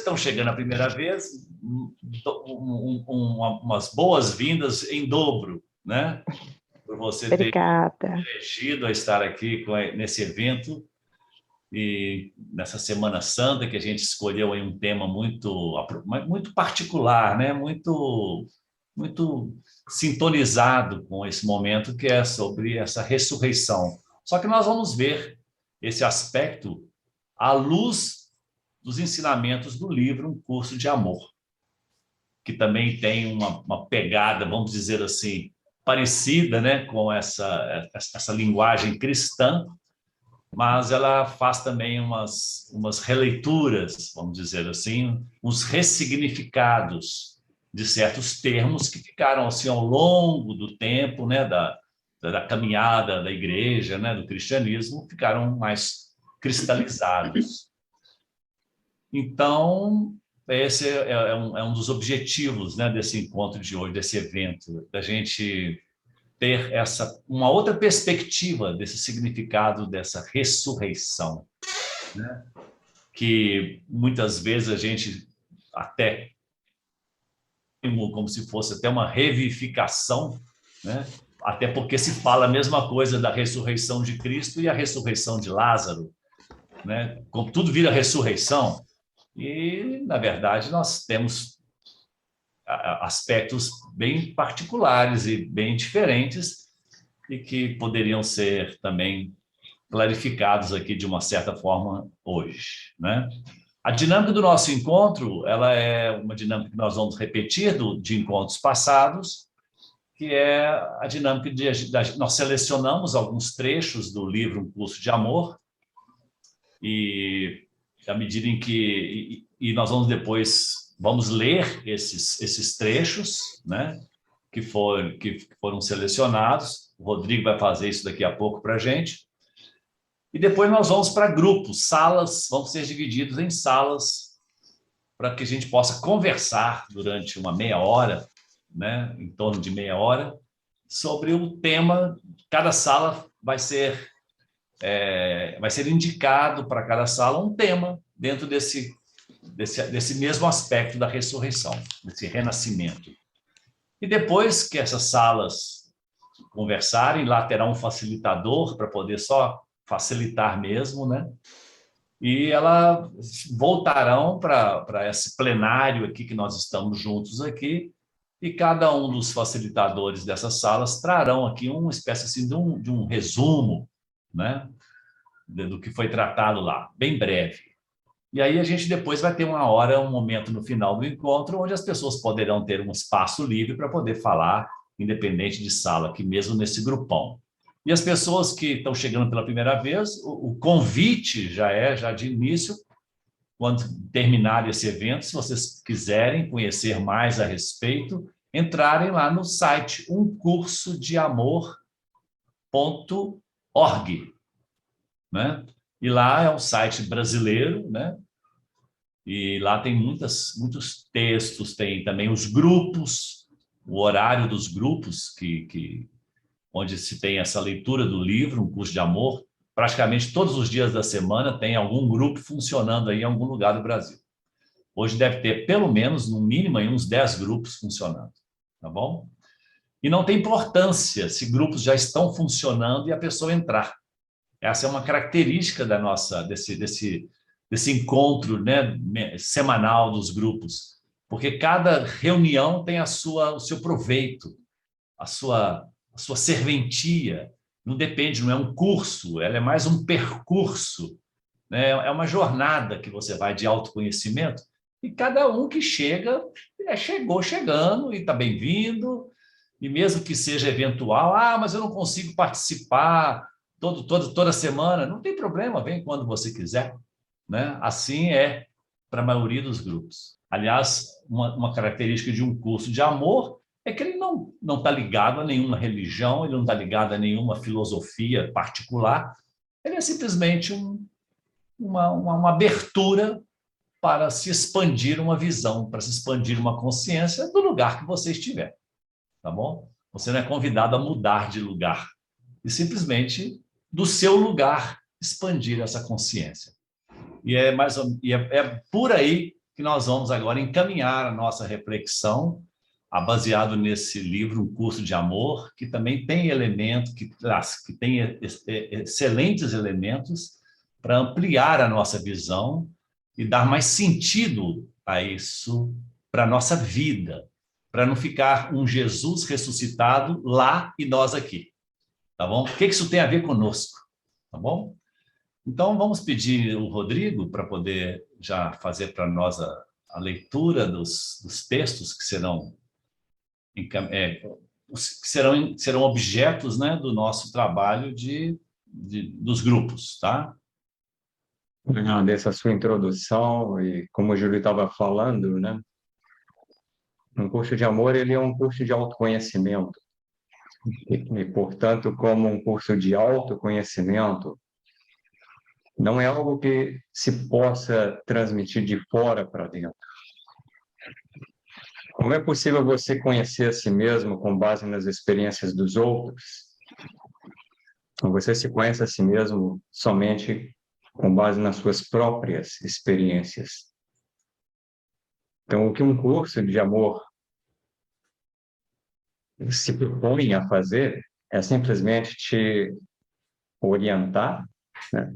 estão chegando a primeira vez, umas boas-vindas em dobro, né? Por você ter Obrigada. elegido a estar aqui nesse evento e nessa Semana Santa, que a gente escolheu aí um tema muito particular, né? Muito sintonizado com esse momento, que é sobre essa ressurreição. Só que nós vamos ver esse aspecto à luz dos ensinamentos do livro Um Curso de Amor, que também tem uma pegada, vamos dizer assim, parecida, né, com essa linguagem cristã, mas ela faz também umas releituras, vamos dizer assim, uns ressignificados de certos termos que ficaram assim ao longo do tempo, né, da caminhada da igreja, né, do cristianismo, ficaram mais cristalizados. Então, esse é um dos objetivos, né, desse encontro de hoje, desse evento, da gente ter uma outra perspectiva desse significado dessa ressurreição, né? Que muitas vezes a gente até como se fosse até uma revivificação, né? Até porque se fala a mesma coisa da ressurreição de Cristo e a ressurreição de Lázaro, né? Como tudo vira ressurreição, e na verdade nós temos aspectos bem particulares e bem diferentes e que poderiam ser também clarificados aqui de uma certa forma hoje, né? A dinâmica do nosso encontro, ela é uma dinâmica que nós vamos repetir de encontros passados, que é a dinâmica nós selecionamos alguns trechos do livro Um Curso de Amor, e à medida em que nós vamos ler esses trechos, né, que foram selecionados. O Rodrigo vai fazer isso daqui a pouco para a gente. E depois nós vamos para grupos, salas, vão ser divididos em salas para que a gente possa conversar durante uma meia hora, né, em torno de meia hora, sobre o tema. Cada sala vai ser indicado para cada sala um tema dentro desse mesmo aspecto da ressurreição, desse renascimento. E depois que essas salas conversarem, lá terá um facilitador para poder só facilitar mesmo, né? E elas voltarão para esse plenário aqui que nós estamos juntos aqui, e cada um dos facilitadores dessas salas trarão aqui uma espécie assim de um resumo, né, do que foi tratado lá, bem breve. E aí a gente depois vai ter uma hora, um momento no final do encontro, onde as pessoas poderão ter um espaço livre para poder falar, independente de sala, aqui mesmo nesse grupão. E as pessoas que estão chegando pela primeira vez, o convite já de início, quando terminar esse evento, se vocês quiserem conhecer mais a respeito, entrarem lá no site umcursodeamor.org, né? E lá é um site brasileiro, né? E lá tem muitos textos, tem também os grupos, o horário dos grupos, onde se tem essa leitura do livro, Um Curso de Amor. Praticamente todos os dias da semana tem algum grupo funcionando aí em algum lugar do Brasil. Hoje deve ter pelo menos, no mínimo, aí uns 10 grupos funcionando, tá bom? E não tem importância se grupos já estão funcionando e a pessoa entrar. Essa é uma característica desse encontro, né, semanal dos grupos, porque cada reunião tem o seu proveito, a sua serventia. Não depende, não é um curso, ela é mais um percurso, né? É uma jornada que você vai de autoconhecimento, e cada um que chega, chegou chegando e está bem-vindo, e mesmo que seja eventual, mas eu não consigo participar toda semana, não tem problema, vem quando você quiser, né? Assim é para a maioria dos grupos. Aliás, uma característica de um curso de amor é que ele não está ligado a nenhuma religião, ele não está ligado a nenhuma filosofia particular, ele é simplesmente uma abertura para se expandir uma visão, para se expandir uma consciência do lugar que você estiver, tá bom? Você não é convidado a mudar de lugar, e simplesmente do seu lugar expandir essa consciência. E é por aí que nós vamos agora encaminhar a nossa reflexão, baseado nesse livro, Um Curso de Amor, que também tem elementos, que tem excelentes elementos para ampliar a nossa visão e dar mais sentido a isso para a nossa vida, para não ficar um Jesus ressuscitado lá e nós aqui, tá bom? O que isso tem a ver conosco, tá bom? Então, vamos pedir o Rodrigo para poder já fazer para nós a leitura dos textos que serão, serão objetos, né, do nosso trabalho dos grupos, tá? Dessa sua introdução e como o Júlio estava falando, né? Um curso de amor, ele é um curso de autoconhecimento. E, portanto, como um curso de autoconhecimento, não é algo que se possa transmitir de fora para dentro. Como é possível você conhecer a si mesmo com base nas experiências dos outros? Você se conhece a si mesmo somente com base nas suas próprias experiências. Então, o que um curso de amor se propõe a fazer é simplesmente te orientar, né,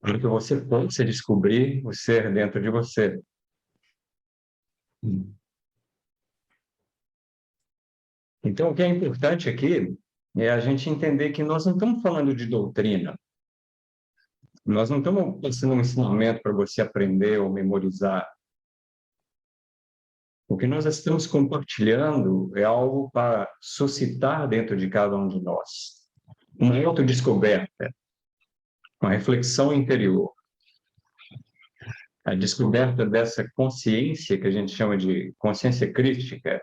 para que você possa descobrir o ser dentro de você. Então, o que é importante aqui é a gente entender que nós não estamos falando de doutrina. Nós não estamos passando um ensinamento para você aprender ou memorizar. O que nós estamos compartilhando é algo para suscitar dentro de cada um de nós uma autodescoberta, uma reflexão interior, a descoberta dessa consciência que a gente chama de consciência crística,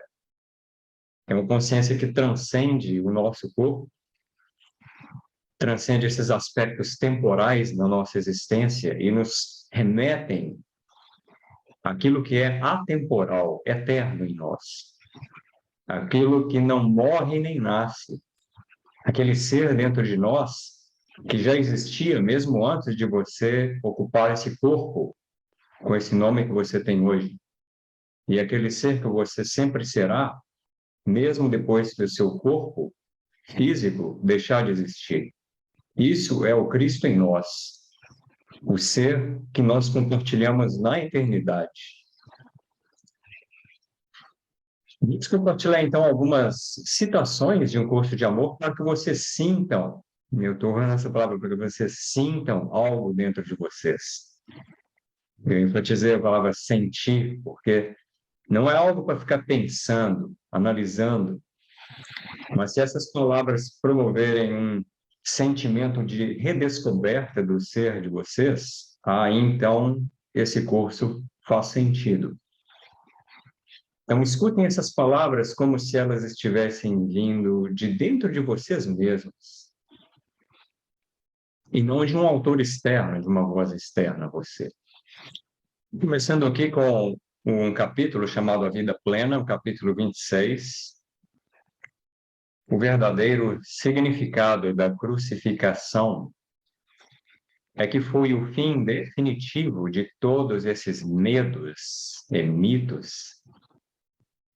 é uma consciência que transcende o nosso corpo, transcende esses aspectos temporais da nossa existência e nos remetem àquilo que é atemporal, eterno em nós, aquilo que não morre nem nasce, aquele ser dentro de nós que já existia mesmo antes de você ocupar esse corpo com esse nome que você tem hoje. E aquele ser que você sempre será, mesmo depois do seu corpo físico deixar de existir. Isso é o Cristo em nós, o ser que nós compartilhamos na eternidade. Vamos compartilhar, então, algumas citações de um curso de amor para que vocês sintam, eu estou usando essa palavra, para que vocês sintam algo dentro de vocês. Eu enfatizei a palavra sentir, porque não é algo para ficar pensando, analisando, mas se essas palavras promoverem um sentimento de redescoberta do ser de vocês, aí então esse curso faz sentido. Então, escutem essas palavras como se elas estivessem vindo de dentro de vocês mesmos, e não de um autor externo, de uma voz externa a você. Começando aqui com um capítulo chamado A Vida Plena, o capítulo 26. O verdadeiro significado da crucificação é que foi o fim definitivo de todos esses medos e mitos.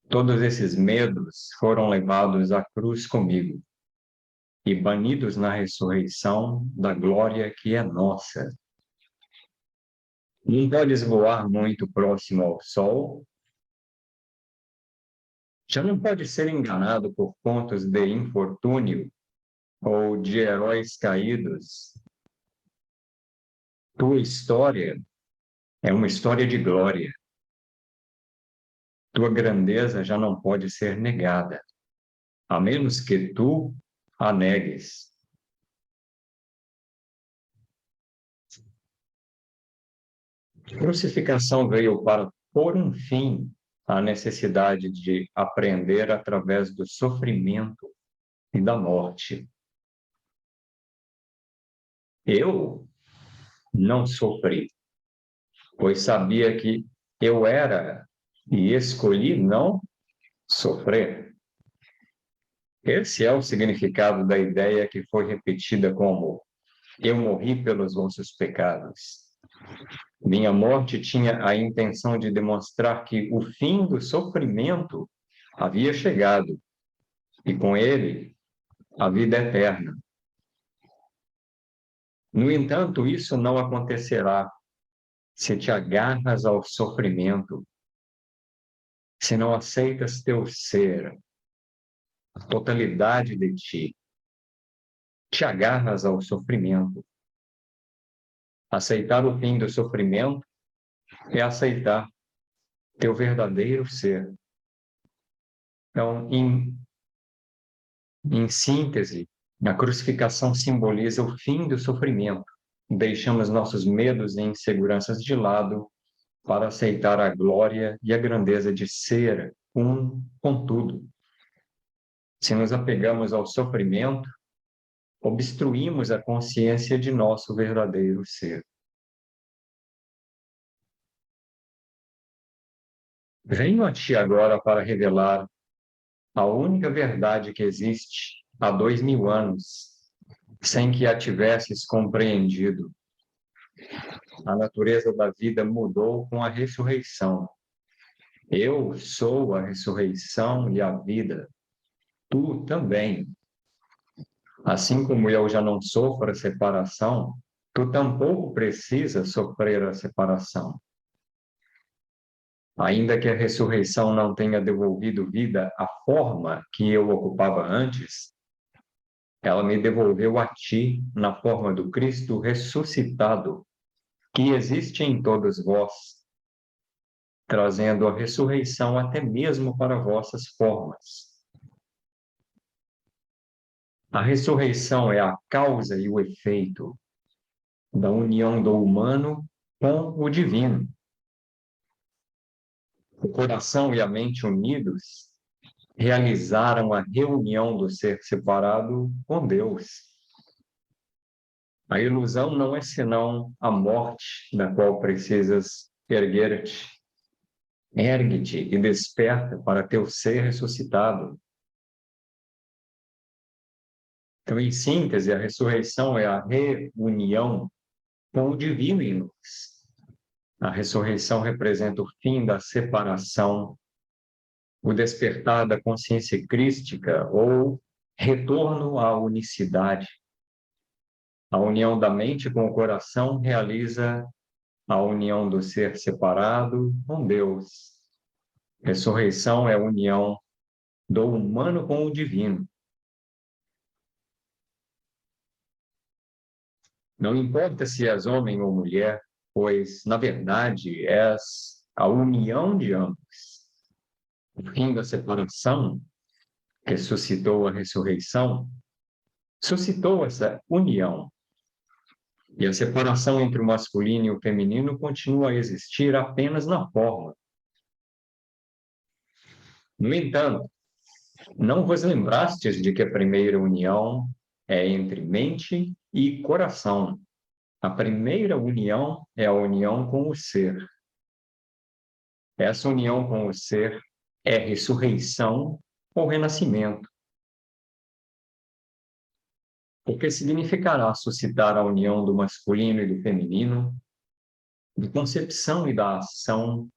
Todos esses medos foram levados à cruz comigo e banidos na ressurreição da glória que é nossa. Não podes voar muito próximo ao sol. Já não pode ser enganado por contos de infortúnio ou de heróis caídos. Tua história é uma história de glória. Tua grandeza já não pode ser negada, a menos que tu a negues. A crucificação veio para pôr um fim à necessidade de aprender através do sofrimento e da morte. Eu não sofri, pois sabia que eu era e escolhi não sofrer. Esse é o significado da ideia que foi repetida como: eu morri pelos vossos pecados. Minha morte tinha a intenção de demonstrar que o fim do sofrimento havia chegado, e com ele, a vida eterna. No entanto, isso não acontecerá se te agarras ao sofrimento, se não aceitas teu ser, a totalidade de ti, te agarras ao sofrimento. Aceitar o fim do sofrimento é aceitar teu verdadeiro ser. Então, em síntese, a crucificação simboliza o fim do sofrimento. Deixamos nossos medos e inseguranças de lado para aceitar a glória e a grandeza de ser um com tudo. Se nos apegamos ao sofrimento, obstruímos a consciência de nosso verdadeiro ser. Venho a ti agora para revelar a única verdade que existe há 2000 anos, sem que a tivesses compreendido. A natureza da vida mudou com a ressurreição. Eu sou a ressurreição e a vida. Tu também. Assim como eu já não sofro a separação, tu tampouco precisas sofrer a separação. Ainda que a ressurreição não tenha devolvido vida à forma que eu ocupava antes, ela me devolveu a ti na forma do Cristo ressuscitado, que existe em todos vós, trazendo a ressurreição até mesmo para vossas formas. A ressurreição é a causa e o efeito da união do humano com o divino. O coração e a mente unidos realizaram a reunião do ser separado com Deus. A ilusão não é senão a morte da qual precisas erguer-te. Ergue-te e desperta para teu ser ressuscitado. Então, em síntese, a ressurreição é a reunião com o divino em nós. A ressurreição representa o fim da separação, o despertar da consciência crística ou retorno à unicidade. A união da mente com o coração realiza a união do ser separado com Deus. Ressurreição é a união do humano com o divino. Não importa se és homem ou mulher, pois, na verdade, és a união de ambos. O fim da separação, que suscitou a ressurreição, suscitou essa união. E a separação entre o masculino e o feminino continua a existir apenas na forma. No entanto, não vos lembrastes de que a primeira união é entre mente e coração. A primeira união é a união com o ser. Essa união com o ser é ressurreição ou renascimento. Porque significará suscitar a união do masculino e do feminino, da concepção e da ação,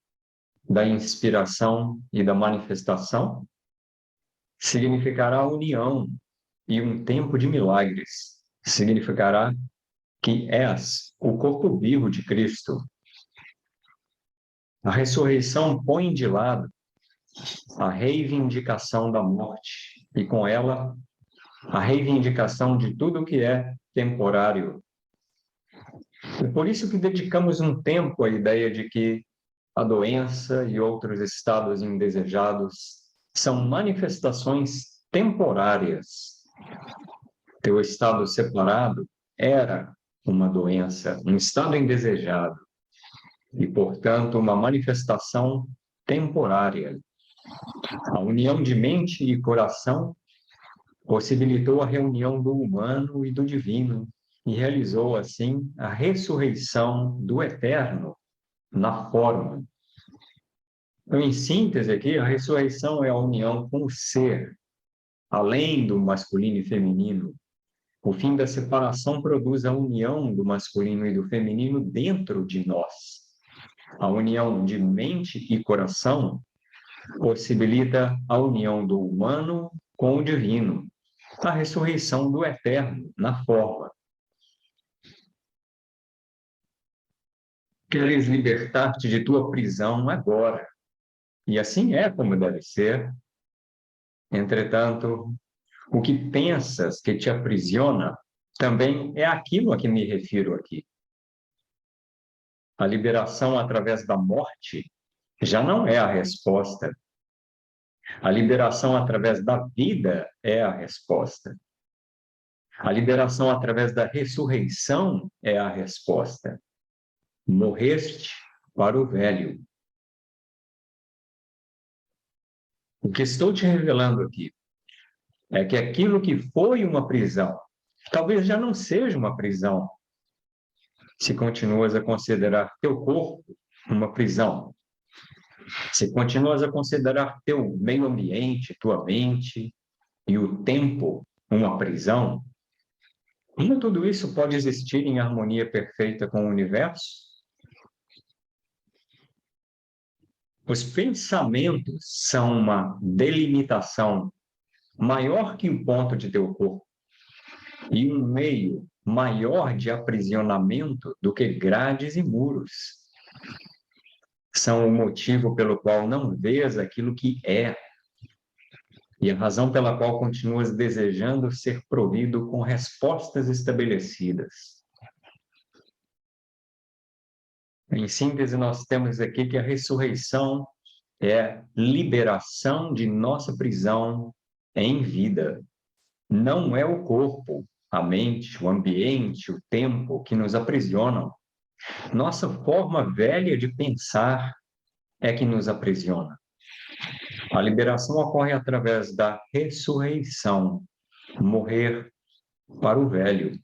da inspiração e da manifestação. Significará a união e um tempo de milagres. Significará que és o corpo vivo de Cristo. A ressurreição põe de lado a reivindicação da morte e, com ela, a reivindicação de tudo que é temporário. É por isso que dedicamos um tempo à ideia de que a doença e outros estados indesejados são manifestações temporárias. Teu estado separado era uma doença, um estado indesejado e, portanto, uma manifestação temporária. A união de mente e coração possibilitou a reunião do humano e do divino e realizou, assim, a ressurreição do eterno na forma. Então, em síntese aqui, a ressurreição é a união com o ser, além do masculino e feminino, O fim da separação produz a união do masculino e do feminino dentro de nós. A união de mente e coração possibilita a união do humano com o divino, a ressurreição do eterno na forma. Queres libertar-te de tua prisão agora. E assim é como deve ser. Entretanto, o que pensas que te aprisiona também é aquilo a que me refiro aqui. A liberação através da morte já não é a resposta. A liberação através da vida é a resposta. A liberação através da ressurreição é a resposta. Morreste para o velho. O que estou te revelando aqui é que aquilo que foi uma prisão, talvez já não seja uma prisão, se continuas a considerar teu corpo uma prisão, se continuas a considerar teu meio ambiente, tua mente e o tempo uma prisão, como tudo isso pode existir em harmonia perfeita com o universo? Os pensamentos são uma delimitação maior que o ponto de teu corpo e um meio maior de aprisionamento do que grades e muros. São o motivo pelo qual não vês aquilo que é e a razão pela qual continuas desejando ser provido com respostas estabelecidas. Em síntese, nós temos aqui que a ressurreição é liberação de nossa prisão em vida. Não é o corpo, a mente, o ambiente, o tempo que nos aprisionam. Nossa forma velha de pensar é que nos aprisiona. A liberação ocorre através da ressurreição, morrer para o velho.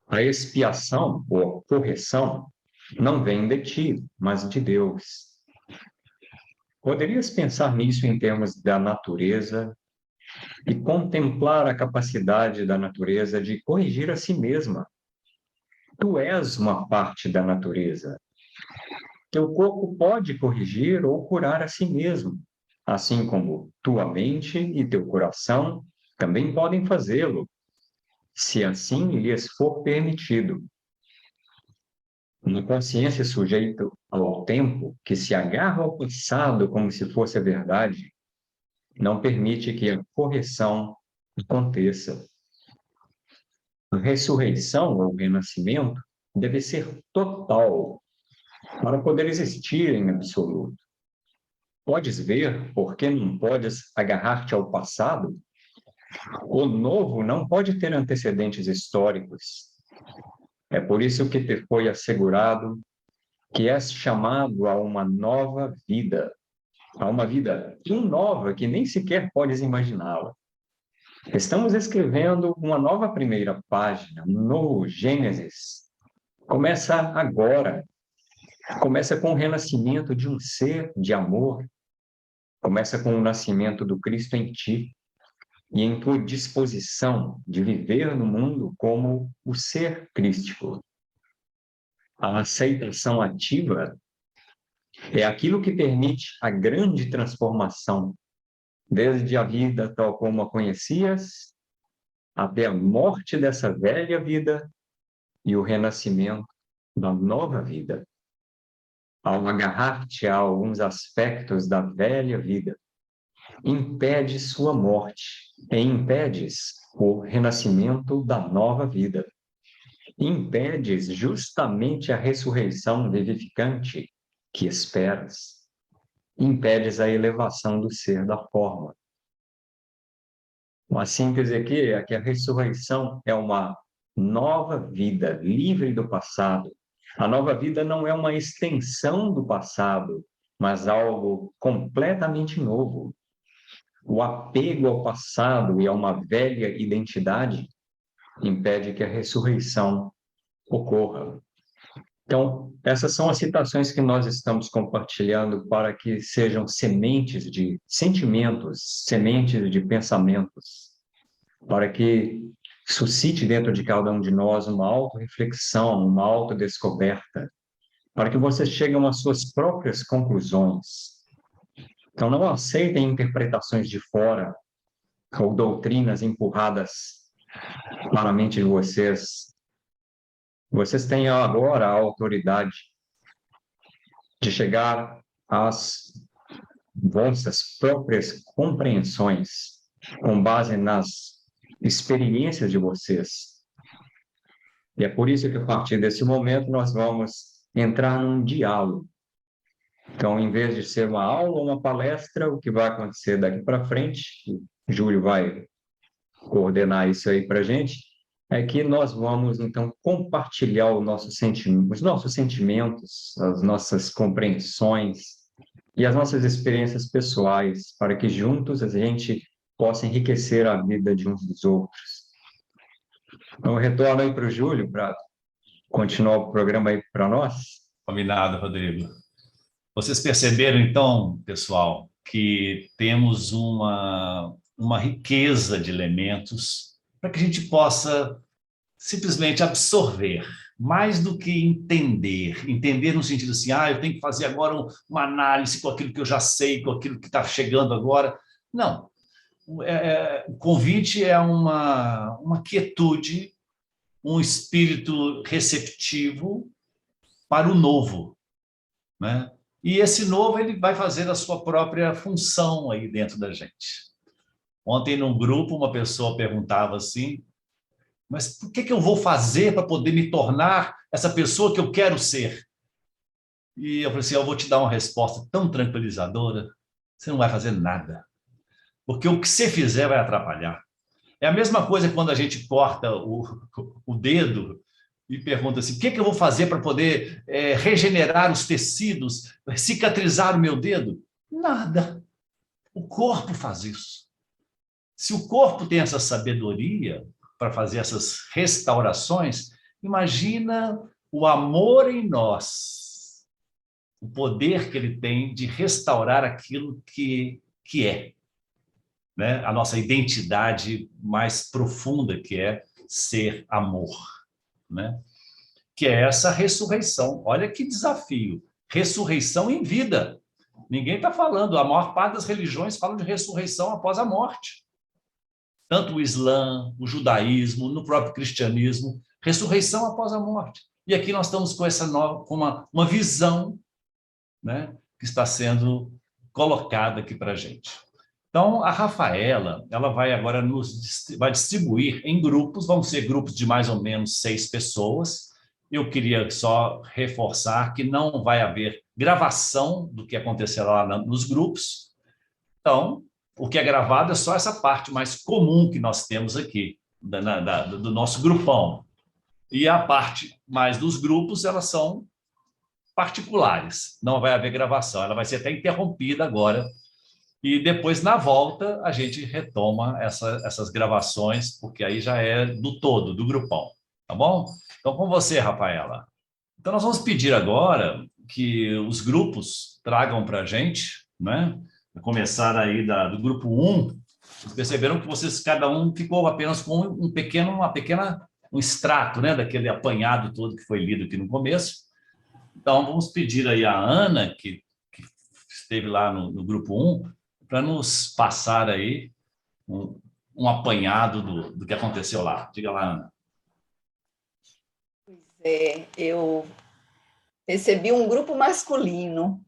A expiação ou a correção não vem de ti, mas de Deus. Poderias pensar nisso em termos da natureza e contemplar a capacidade da natureza de corrigir a si mesma. Tu és uma parte da natureza. Teu corpo pode corrigir ou curar a si mesmo, assim como tua mente e teu coração também podem fazê-lo, se assim lhes for permitido. Uma consciência sujeita ao tempo, que se agarra ao passado como se fosse a verdade, não permite que a correção aconteça. A ressurreição ou renascimento deve ser total para poder existir em absoluto. Podes ver por que não podes agarrar-te ao passado? O novo não pode ter antecedentes históricos. É por isso que te foi assegurado que és chamado a uma nova vida, a uma vida tão nova que nem sequer podes imaginá-la. Estamos escrevendo uma nova primeira página, um novo Gênesis. Começa agora. Começa com o renascimento de um ser de amor. Começa com o nascimento do Cristo em ti e em tua disposição de viver no mundo como o ser crístico. A aceitação ativa é aquilo que permite a grande transformação, desde a vida tal como a conhecias, até a morte dessa velha vida e o renascimento da nova vida. Ao agarrar-te a alguns aspectos da velha vida, impede sua morte e impedes o renascimento da nova vida. Impedes justamente a ressurreição vivificante que esperas. Impedes a elevação do ser da forma. Uma síntese aqui é que a ressurreição é uma nova vida, livre do passado. A nova vida não é uma extensão do passado, mas algo completamente novo. O apego ao passado e a uma velha identidade impede que a ressurreição ocorra. Então, essas são as citações que nós estamos compartilhando para que sejam sementes de sentimentos, sementes de pensamentos, para que suscite dentro de cada um de nós uma autorreflexão, uma autodescoberta, para que vocês cheguem às suas próprias conclusões. Então, não aceitem interpretações de fora ou doutrinas empurradas para a mente de vocês. Vocês têm agora a autoridade de chegar às vossas próprias compreensões com base nas experiências de vocês. E é por isso que, a partir desse momento, nós vamos entrar num diálogo. Então, em vez de ser uma aula ou uma palestra, o que vai acontecer daqui para frente, o Júlio vai coordenar isso aí para a gente, é que nós vamos, então, compartilhar os nossos sentimentos, as nossas compreensões e as nossas experiências pessoais, para que juntos a gente possa enriquecer a vida de uns dos outros. Então, eu retorno aí para o Júlio, para continuar o programa aí para nós. Combinado, Rodrigo. Vocês perceberam, então, pessoal, que temos uma riqueza de elementos para que a gente possa simplesmente absorver, mais do que entender. Entender no sentido assim, eu tenho que fazer agora uma análise com aquilo que eu já sei, com aquilo que está chegando agora. Não. O convite é uma quietude, um espírito receptivo para o novo, né? E esse novo ele vai fazer a sua própria função aí dentro da gente. Ontem, num grupo, uma pessoa perguntava assim, mas por que eu vou fazer para poder me tornar essa pessoa que eu quero ser? E eu falei assim, eu vou te dar uma resposta tão tranquilizadora, você não vai fazer nada. Porque o que você fizer vai atrapalhar. É a mesma coisa quando a gente corta o dedo e pergunta assim, o que eu vou fazer para poder regenerar os tecidos, cicatrizar o meu dedo? Nada. O corpo faz isso. Se o corpo tem essa sabedoria para fazer essas restaurações, imagina o amor em nós, o poder que ele tem de restaurar aquilo que é, né? A nossa identidade mais profunda, que é ser amor, né? Que é essa ressurreição. Olha que desafio. Ressurreição em vida. Ninguém está falando, a maior parte das religiões falam de ressurreição após a morte. Tanto o Islã, o judaísmo, no próprio cristianismo, ressurreição após a morte. E aqui nós estamos com essa nova, com uma visão, né, que está sendo colocada aqui para a gente. Então, a Rafaela, ela vai agora vai distribuir em grupos, vão ser grupos de mais ou menos 6 pessoas. Eu queria só reforçar que não vai haver gravação do que acontecerá lá nos grupos. Então, o que é gravado é só essa parte mais comum que nós temos aqui, do nosso grupão. E a parte mais dos grupos, elas são particulares, não vai haver gravação, ela vai ser até interrompida agora, e depois, na volta, a gente retoma essas gravações, porque aí já é do todo, do grupão, tá bom? Então, com você, Rafaela. Então, nós vamos pedir agora que os grupos tragam para a gente, né? Começar aí do grupo 1, vocês perceberam que vocês, cada um ficou apenas com um extrato, né? Daquele apanhado todo que foi lido aqui no começo. Então, vamos pedir aí a Ana, que esteve lá no grupo 1, para nos passar aí um apanhado do que aconteceu lá. Diga lá, Ana. Pois é, eu recebi um grupo masculino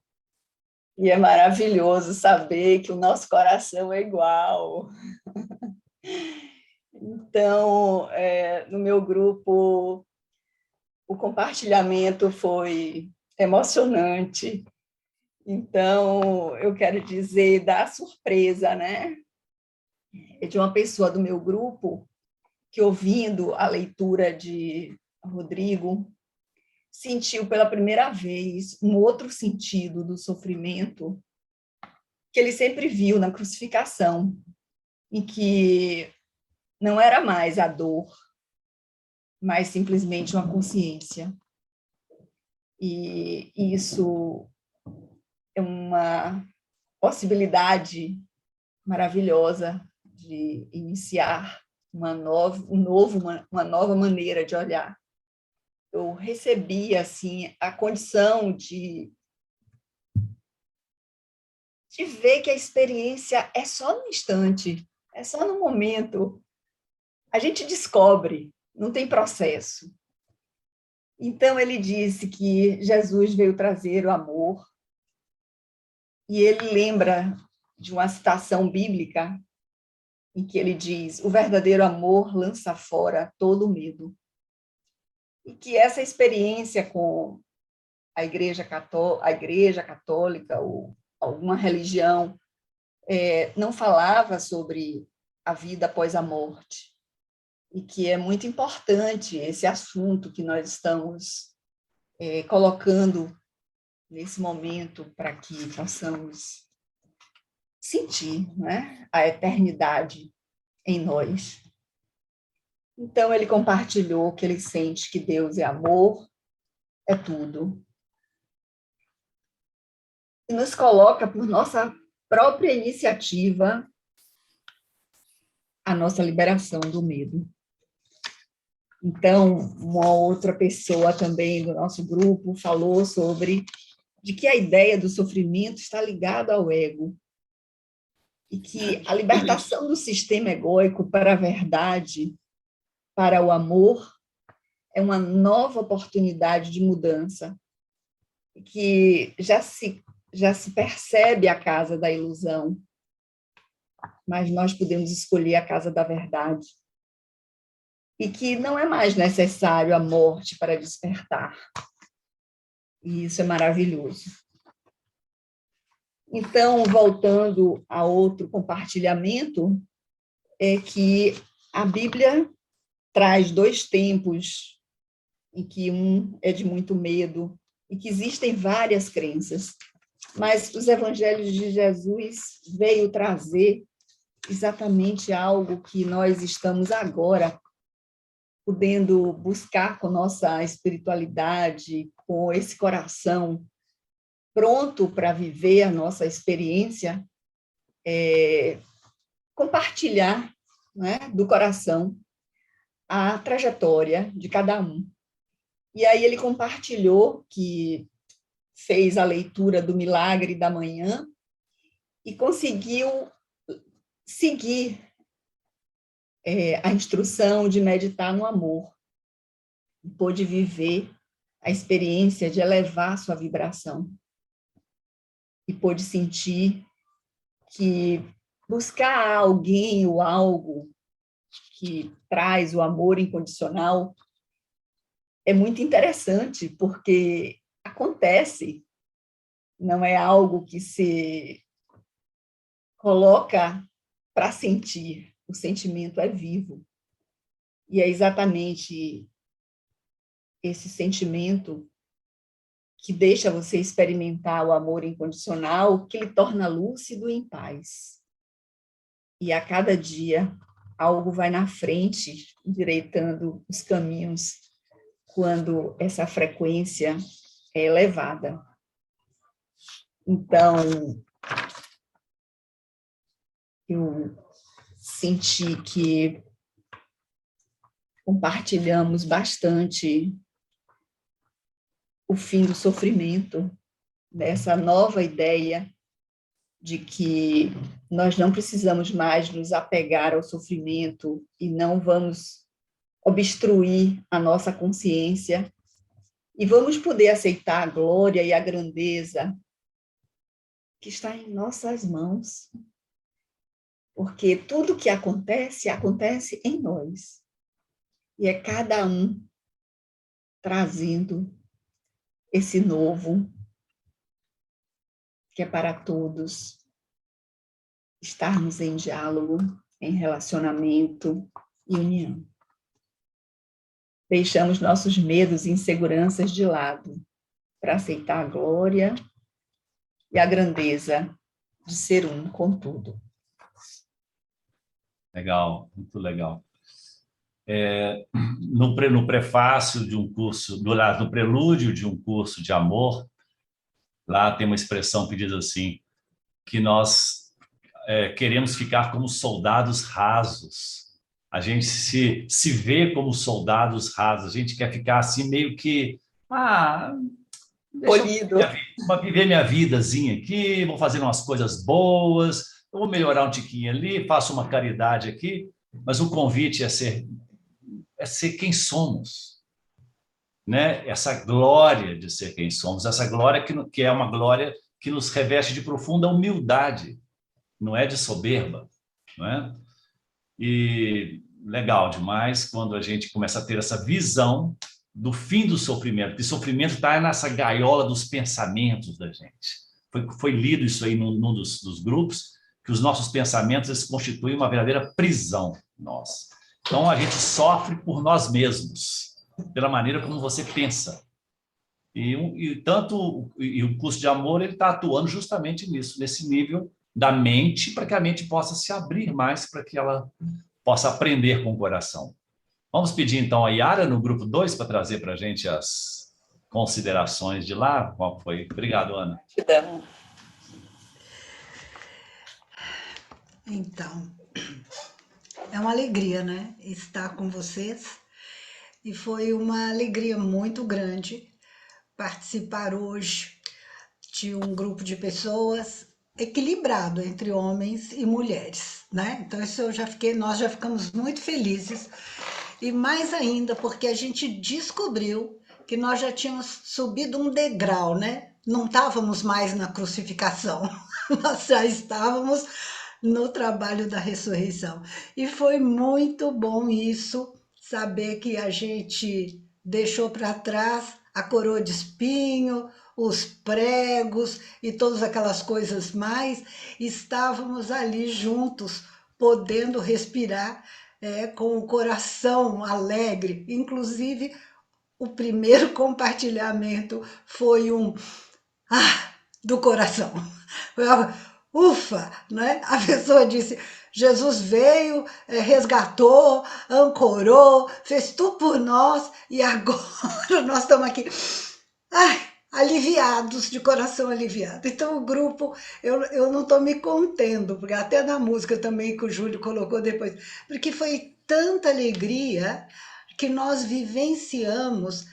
e é maravilhoso saber que o nosso coração é igual. Então, no meu grupo, o compartilhamento foi emocionante. Então, eu quero dizer da surpresa, né? De uma pessoa do meu grupo que, ouvindo a leitura de Rodrigo, sentiu pela primeira vez um outro sentido do sofrimento que ele sempre viu na crucificação, em que não era mais a dor, mas simplesmente uma consciência. e isso é uma possibilidade maravilhosa de iniciar uma nova maneira de olhar. Eu recebi assim a condição de ver que a experiência é só no instante, é só no momento. A gente descobre, não tem processo. Então, ele disse que Jesus veio trazer o amor, e ele lembra de uma citação bíblica em que ele diz: o verdadeiro amor lança fora todo medo. E que essa experiência com a Igreja Católica ou alguma religião não falava sobre a vida após a morte, e que é muito importante esse assunto que nós estamos colocando nesse momento para que possamos sentir, né, a eternidade em nós. Então, ele compartilhou que ele sente que Deus é amor, é tudo. E nos coloca, por nossa própria iniciativa, a nossa liberação do medo. Então, uma outra pessoa também do nosso grupo falou sobre de que a ideia do sofrimento está ligada ao ego, e que a libertação do sistema egóico para a verdade, para o amor, é uma nova oportunidade de mudança, e que já se percebe a casa da ilusão, mas nós podemos escolher a casa da verdade, e que não é mais necessário a morte para despertar. E isso é maravilhoso. Então, voltando a outro compartilhamento, é que a Bíblia traz dois tempos, em que um é de muito medo, e que existem várias crenças, mas os evangelhos de Jesus veio trazer exatamente algo que nós estamos agora podendo buscar com nossa espiritualidade, com esse coração pronto para viver a nossa experiência, compartilhar, né, do coração a trajetória de cada um. E aí ele compartilhou que fez a leitura do Milagre da Manhã e conseguiu seguir a instrução de meditar no amor. Pôde viver a experiência de elevar sua vibração. E pôde sentir que buscar alguém ou algo que traz o amor incondicional é muito interessante, porque acontece, não é algo que se coloca para sentir, o sentimento é vivo. E é exatamente esse sentimento que deixa você experimentar o amor incondicional, que lhe torna lúcido e em paz. E a cada dia, algo vai na frente, endireitando os caminhos, quando essa frequência é elevada. Então, eu senti que compartilhamos bastante o fim do sofrimento, dessa nova ideia de que nós não precisamos mais nos apegar ao sofrimento e não vamos obstruir a nossa consciência, e vamos poder aceitar a glória e a grandeza que está em nossas mãos, porque tudo que acontece, acontece em nós, e é cada um trazendo esse novo, que é para todos, estarmos em diálogo, em relacionamento e união. Deixamos nossos medos e inseguranças de lado para aceitar a glória e a grandeza de ser um com tudo. Legal, muito legal. no prefácio de um curso, no prelúdio de um curso de amor, lá tem uma expressão que diz assim, que nós queremos ficar como soldados rasos. A gente se vê como soldados rasos, a gente quer ficar assim meio que, deixa eu Polido. viver minha vidazinha aqui, vou fazer umas coisas boas, eu vou melhorar um tiquinho ali, faço uma caridade aqui, mas o convite é ser quem somos, né? Essa glória de ser quem somos, essa glória que é uma glória que nos reveste de profunda humildade, não é de soberba, não é? E legal demais quando a gente começa a ter essa visão do fim do sofrimento, porque o sofrimento está nessa gaiola dos pensamentos da gente. Foi lido isso aí num dos grupos, que os nossos pensamentos eles constituem uma verdadeira prisão nossa. Então a gente sofre por nós mesmos, pela maneira como você pensa. E o curso de amor ele está atuando justamente nisso, nesse nível da mente, para que a mente possa se abrir mais, para que ela possa aprender com o coração. Vamos pedir então a Yara no grupo 2 para trazer para a gente as considerações de lá. Qual foi? Obrigado, Ana. Gratidão. Então, é uma alegria, né, estar com vocês. E foi uma alegria muito grande participar hoje de um grupo de pessoas equilibrado entre homens e mulheres, né? Então isso nós já ficamos muito felizes e mais ainda porque a gente descobriu que nós já tínhamos subido um degrau, né? Não estávamos mais na crucificação, nós já estávamos no trabalho da ressurreição. E foi muito bom isso, saber que a gente deixou para trás a coroa de espinho, os pregos e todas aquelas coisas mais, estávamos ali juntos, podendo respirar com o coração alegre. Inclusive, o primeiro compartilhamento foi do coração. Ufa, né? A pessoa disse, Jesus veio, resgatou, ancorou, fez tudo por nós e agora nós estamos aqui aliviados, de coração aliviado. Então o grupo, eu não estou me contendo, porque até na música também que o Júlio colocou depois, porque foi tanta alegria que nós vivenciamos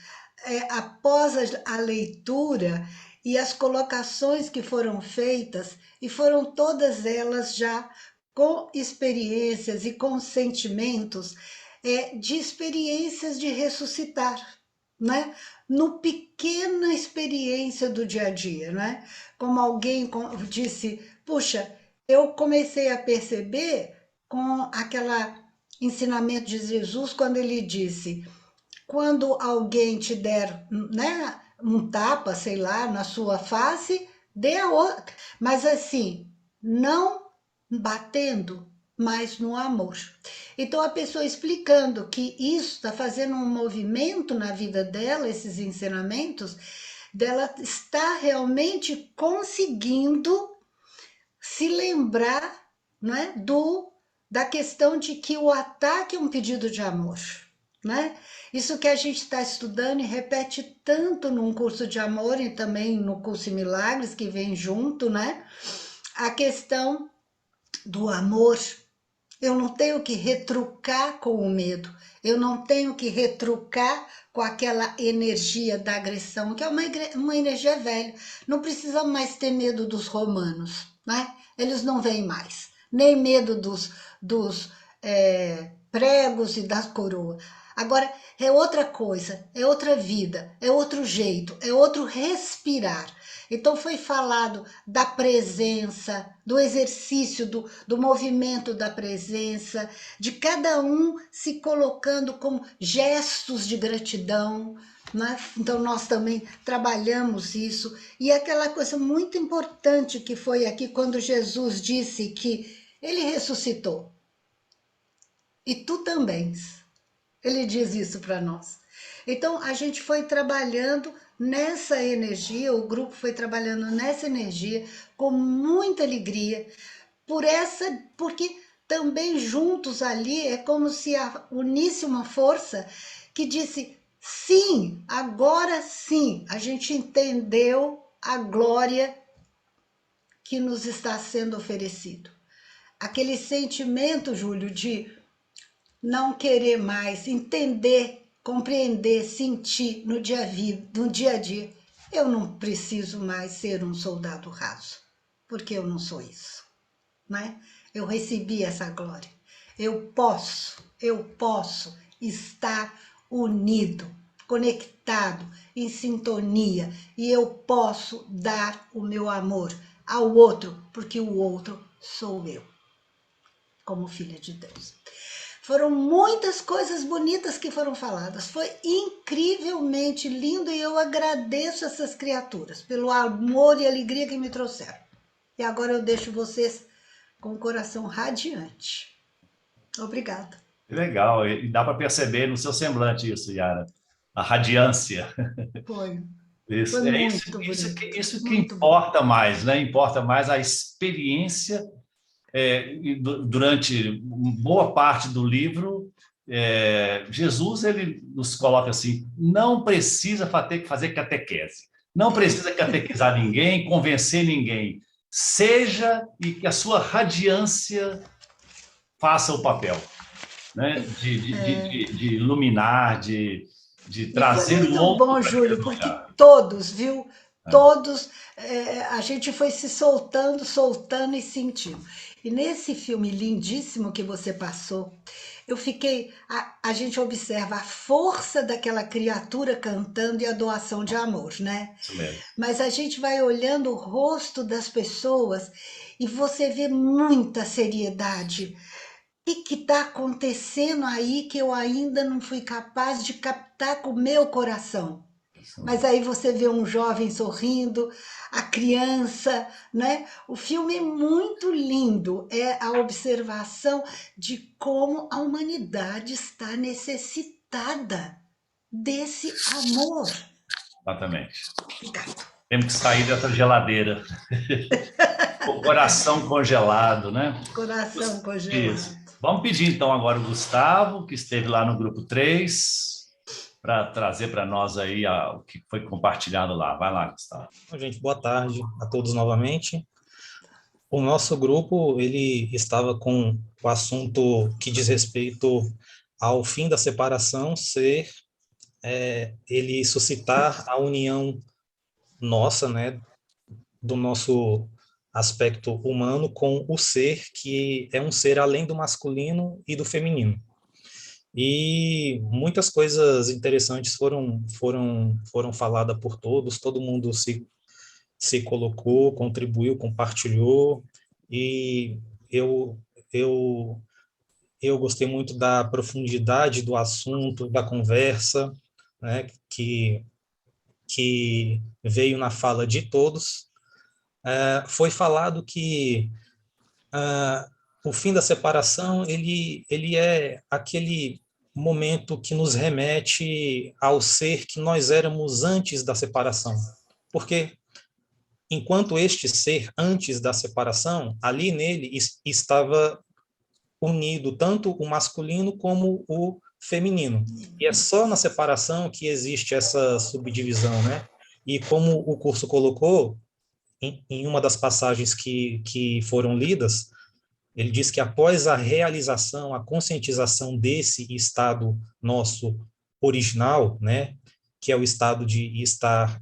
após a leitura e as colocações que foram feitas, e foram todas elas já com experiências e com sentimentos de experiências de ressuscitar, né? No pequena experiência do dia a dia, né? Como alguém disse, puxa, eu comecei a perceber com aquele ensinamento de Jesus, quando ele disse, quando alguém te der, né, um tapa, sei lá, na sua face, dê a outra. Mas assim, não batendo, mas no amor. Então a pessoa explicando que isso está fazendo um movimento na vida dela, esses ensinamentos, dela está realmente conseguindo se lembrar, né, da questão de que o ataque é um pedido de amor. Né? Isso que a gente está estudando e repete tanto num curso de amor e também no curso de milagres que vem junto, né? A questão do amor. Eu não tenho que retrucar com o medo, eu não tenho que retrucar com aquela energia da agressão, que é uma energia velha. Não precisa mais ter medo dos romanos, né? Eles não vêm mais, nem medo dos pregos e das coroas. Agora, é outra coisa, é outra vida, é outro jeito, é outro respirar. Então foi falado da presença, do exercício, do movimento da presença, de cada um se colocando com gestos de gratidão, né? Então nós também trabalhamos isso. E aquela coisa muito importante que foi aqui quando Jesus disse que ele ressuscitou. E tu também. Ele diz isso para nós. Então a gente foi trabalhando nessa energia, o grupo foi trabalhando nessa energia com muita alegria, porque também juntos ali, é como se unisse uma força que disse, sim, agora sim, a gente entendeu a glória que nos está sendo oferecido. Aquele sentimento, Júlio, de não querer mais, entender, compreender, sentir no dia a dia. Eu não preciso mais ser um soldado raso, porque eu não sou isso, né? Eu recebi essa glória. Eu posso estar unido, conectado, em sintonia, e eu posso dar o meu amor ao outro, porque o outro sou eu, como filha de Deus. Foram muitas coisas bonitas que foram faladas, foi incrivelmente lindo e eu agradeço essas criaturas pelo amor e alegria que me trouxeram. E agora eu deixo vocês com o coração radiante. Obrigada. Legal, e dá para perceber no seu semblante isso, Yara, a radiância. Foi Isso, muito bonito. Isso que Muito bonito. importa mais, né? Importa mais a experiência. Durante boa parte do livro, Jesus ele nos coloca assim: não precisa fazer catequese, não precisa catequizar ninguém, convencer ninguém. Seja e que a sua radiância faça o papel, né? De iluminar, de E foi trazer o muito outro bom, para aquele Júlio, porque lugar. todos, viu? Né? Todos, a gente foi se soltando, soltando e sentindo. E nesse filme lindíssimo que você passou, eu fiquei. A gente observa a força daquela criatura cantando e a doação de amor, né? Isso mesmo. Mas a gente vai olhando o rosto das pessoas e você vê muita seriedade. O que está acontecendo aí que eu ainda não fui capaz de captar com o meu coração? Mas aí você vê um jovem sorrindo, a criança, né? O filme é muito lindo, é a observação de como a humanidade está necessitada desse amor. Exatamente. Obrigada. Temos que sair dessa geladeira. O coração congelado, né? Coração Isso. congelado. Vamos pedir então agora o Gustavo, que esteve lá no grupo 3, para trazer para nós aí o que foi compartilhado lá. Vai lá, Gustavo. Bom, gente, boa tarde a todos novamente. O nosso grupo, ele estava com o assunto que diz respeito ao fim da separação ser ele suscitar a união nossa, né, do nosso aspecto humano com o ser que é um ser além do masculino e do feminino. E muitas coisas interessantes foram faladas por todos, todo mundo se colocou, contribuiu, compartilhou, e eu, eu, eu gostei muito da profundidade do assunto, da conversa, né, que veio na fala de todos. Foi falado que o fim da separação, ele é aquele momento que nos remete ao ser que nós éramos antes da separação. Porque enquanto este ser, antes da separação, ali nele estava unido tanto o masculino como o feminino. E é só na separação que existe essa subdivisão, né? E como o curso colocou, em uma das passagens que foram lidas, ele diz que após a realização, a conscientização desse estado nosso original, né, que é o estado de estar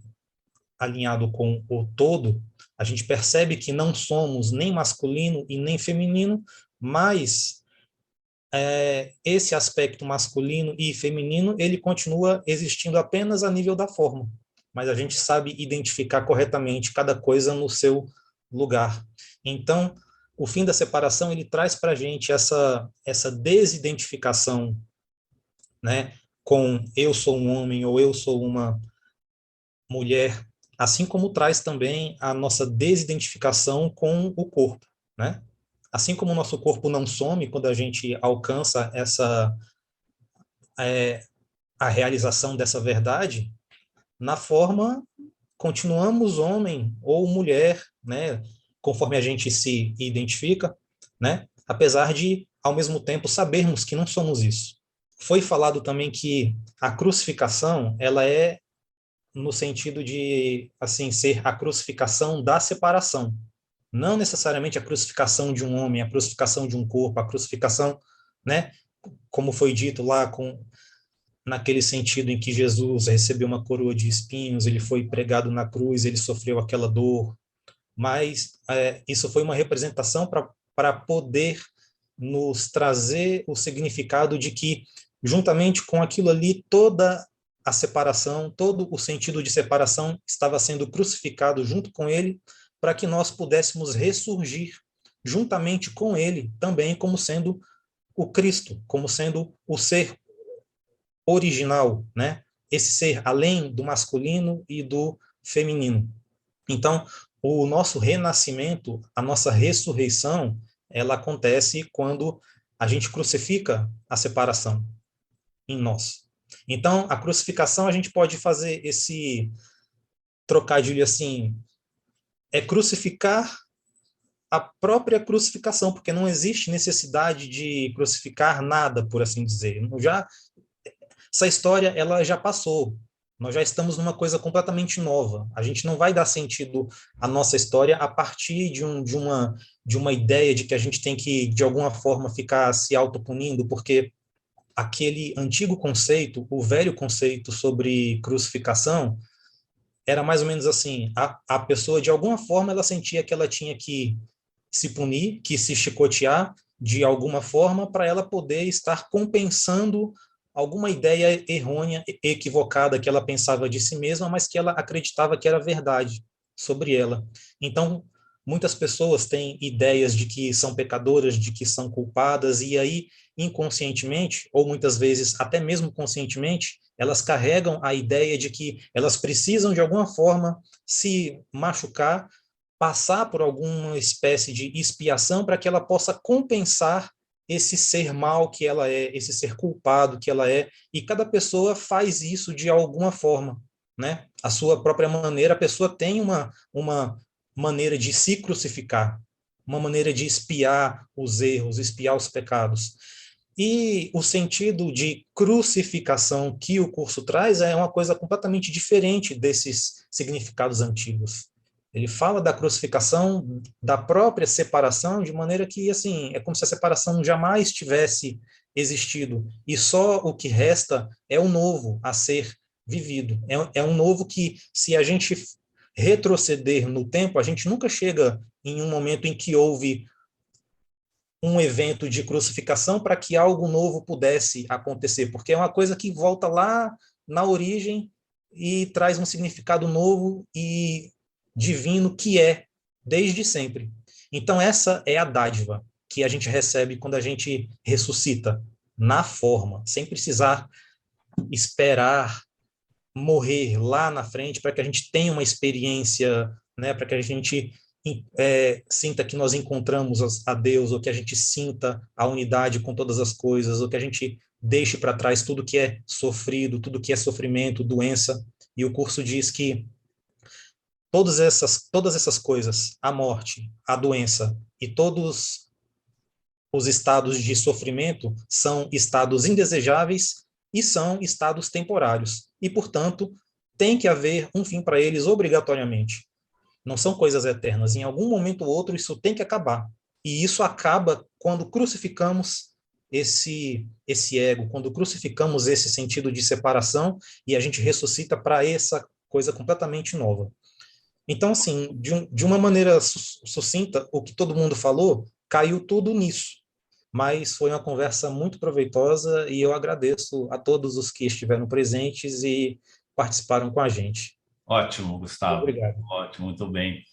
alinhado com o todo, a gente percebe que não somos nem masculino e nem feminino, mas esse aspecto masculino e feminino, ele continua existindo apenas a nível da forma, mas a gente sabe identificar corretamente cada coisa no seu lugar. Então, o fim da separação, ele traz para a gente essa desidentificação, né, com eu sou um homem ou eu sou uma mulher, assim como traz também a nossa desidentificação com o corpo, né? Assim como o nosso corpo não some quando a gente alcança a realização dessa verdade, na forma continuamos homem ou mulher, né? Conforme a gente se identifica, né? apesar de, ao mesmo tempo, sabermos que não somos isso. Foi falado também que a crucificação, ela é no sentido de, assim, ser a crucificação da separação. Não necessariamente a crucificação de um homem, a crucificação de um corpo, a crucificação, né, como foi dito lá, naquele sentido em que Jesus recebeu uma coroa de espinhos, ele foi pregado na cruz, ele sofreu aquela dor, mas isso foi uma representação para poder nos trazer o significado de que, juntamente com aquilo ali, toda a separação, todo o sentido de separação estava sendo crucificado junto com ele, para que nós pudéssemos ressurgir juntamente com ele, também como sendo o Cristo, como sendo o ser original, né? Esse ser além do masculino e do feminino. Então, o nosso renascimento, a nossa ressurreição, ela acontece quando a gente crucifica a separação em nós. Então, a crucificação, a gente pode fazer esse trocadilho assim, é crucificar a própria crucificação, porque não existe necessidade de crucificar nada, por assim dizer. Essa história, ela já passou. Nós já estamos numa coisa completamente nova. A gente não vai dar sentido à nossa história a partir de uma ideia de que a gente tem que, de alguma forma, ficar se autopunindo, porque aquele antigo conceito, o velho conceito sobre crucificação, era mais ou menos assim, a pessoa, de alguma forma, ela sentia que ela tinha que se punir, que se chicotear de alguma forma para ela poder estar compensando alguma ideia errônea, equivocada que ela pensava de si mesma, mas que ela acreditava que era verdade sobre ela. Então, muitas pessoas têm ideias de que são pecadoras, de que são culpadas, e aí, inconscientemente, ou muitas vezes até mesmo conscientemente, elas carregam a ideia de que elas precisam, de alguma forma, se machucar, passar por alguma espécie de expiação para que ela possa compensar esse ser mal que ela é, esse ser culpado que ela é, e cada pessoa faz isso de alguma forma, né? A sua própria maneira, a pessoa tem uma maneira de se crucificar, uma maneira de expiar os erros, expiar os pecados. E o sentido de crucificação que o curso traz é uma coisa completamente diferente desses significados antigos. Ele fala da crucificação, da própria separação, de maneira que, assim, é como se a separação jamais tivesse existido. E só o que resta é o novo a ser vivido. É um novo que, se a gente retroceder no tempo, a gente nunca chega em um momento em que houve um evento de crucificação para que algo novo pudesse acontecer, porque é uma coisa que volta lá na origem e traz um significado novo e divino que é desde sempre. Então essa é a dádiva que a gente recebe quando a gente ressuscita na forma, sem precisar esperar morrer lá na frente para que a gente tenha uma experiência, né, para que a gente sinta que nós encontramos a Deus, ou que a gente sinta a unidade com todas as coisas, ou que a gente deixe para trás tudo que é sofrido, tudo que é sofrimento, doença. E o curso diz que todas essas coisas, a morte, a doença e todos os estados de sofrimento são estados indesejáveis e são estados temporários. E, portanto, tem que haver um fim para eles obrigatoriamente. Não são coisas eternas. Em algum momento ou outro, isso tem que acabar. E isso acaba quando crucificamos esse ego, quando crucificamos esse sentido de separação e a gente ressuscita para essa coisa completamente nova. Então, assim, de uma maneira sucinta, o que todo mundo falou, caiu tudo nisso. Mas foi uma conversa muito proveitosa e eu agradeço a todos os que estiveram presentes e participaram com a gente. Ótimo, Gustavo. Obrigado. Ótimo, muito bem.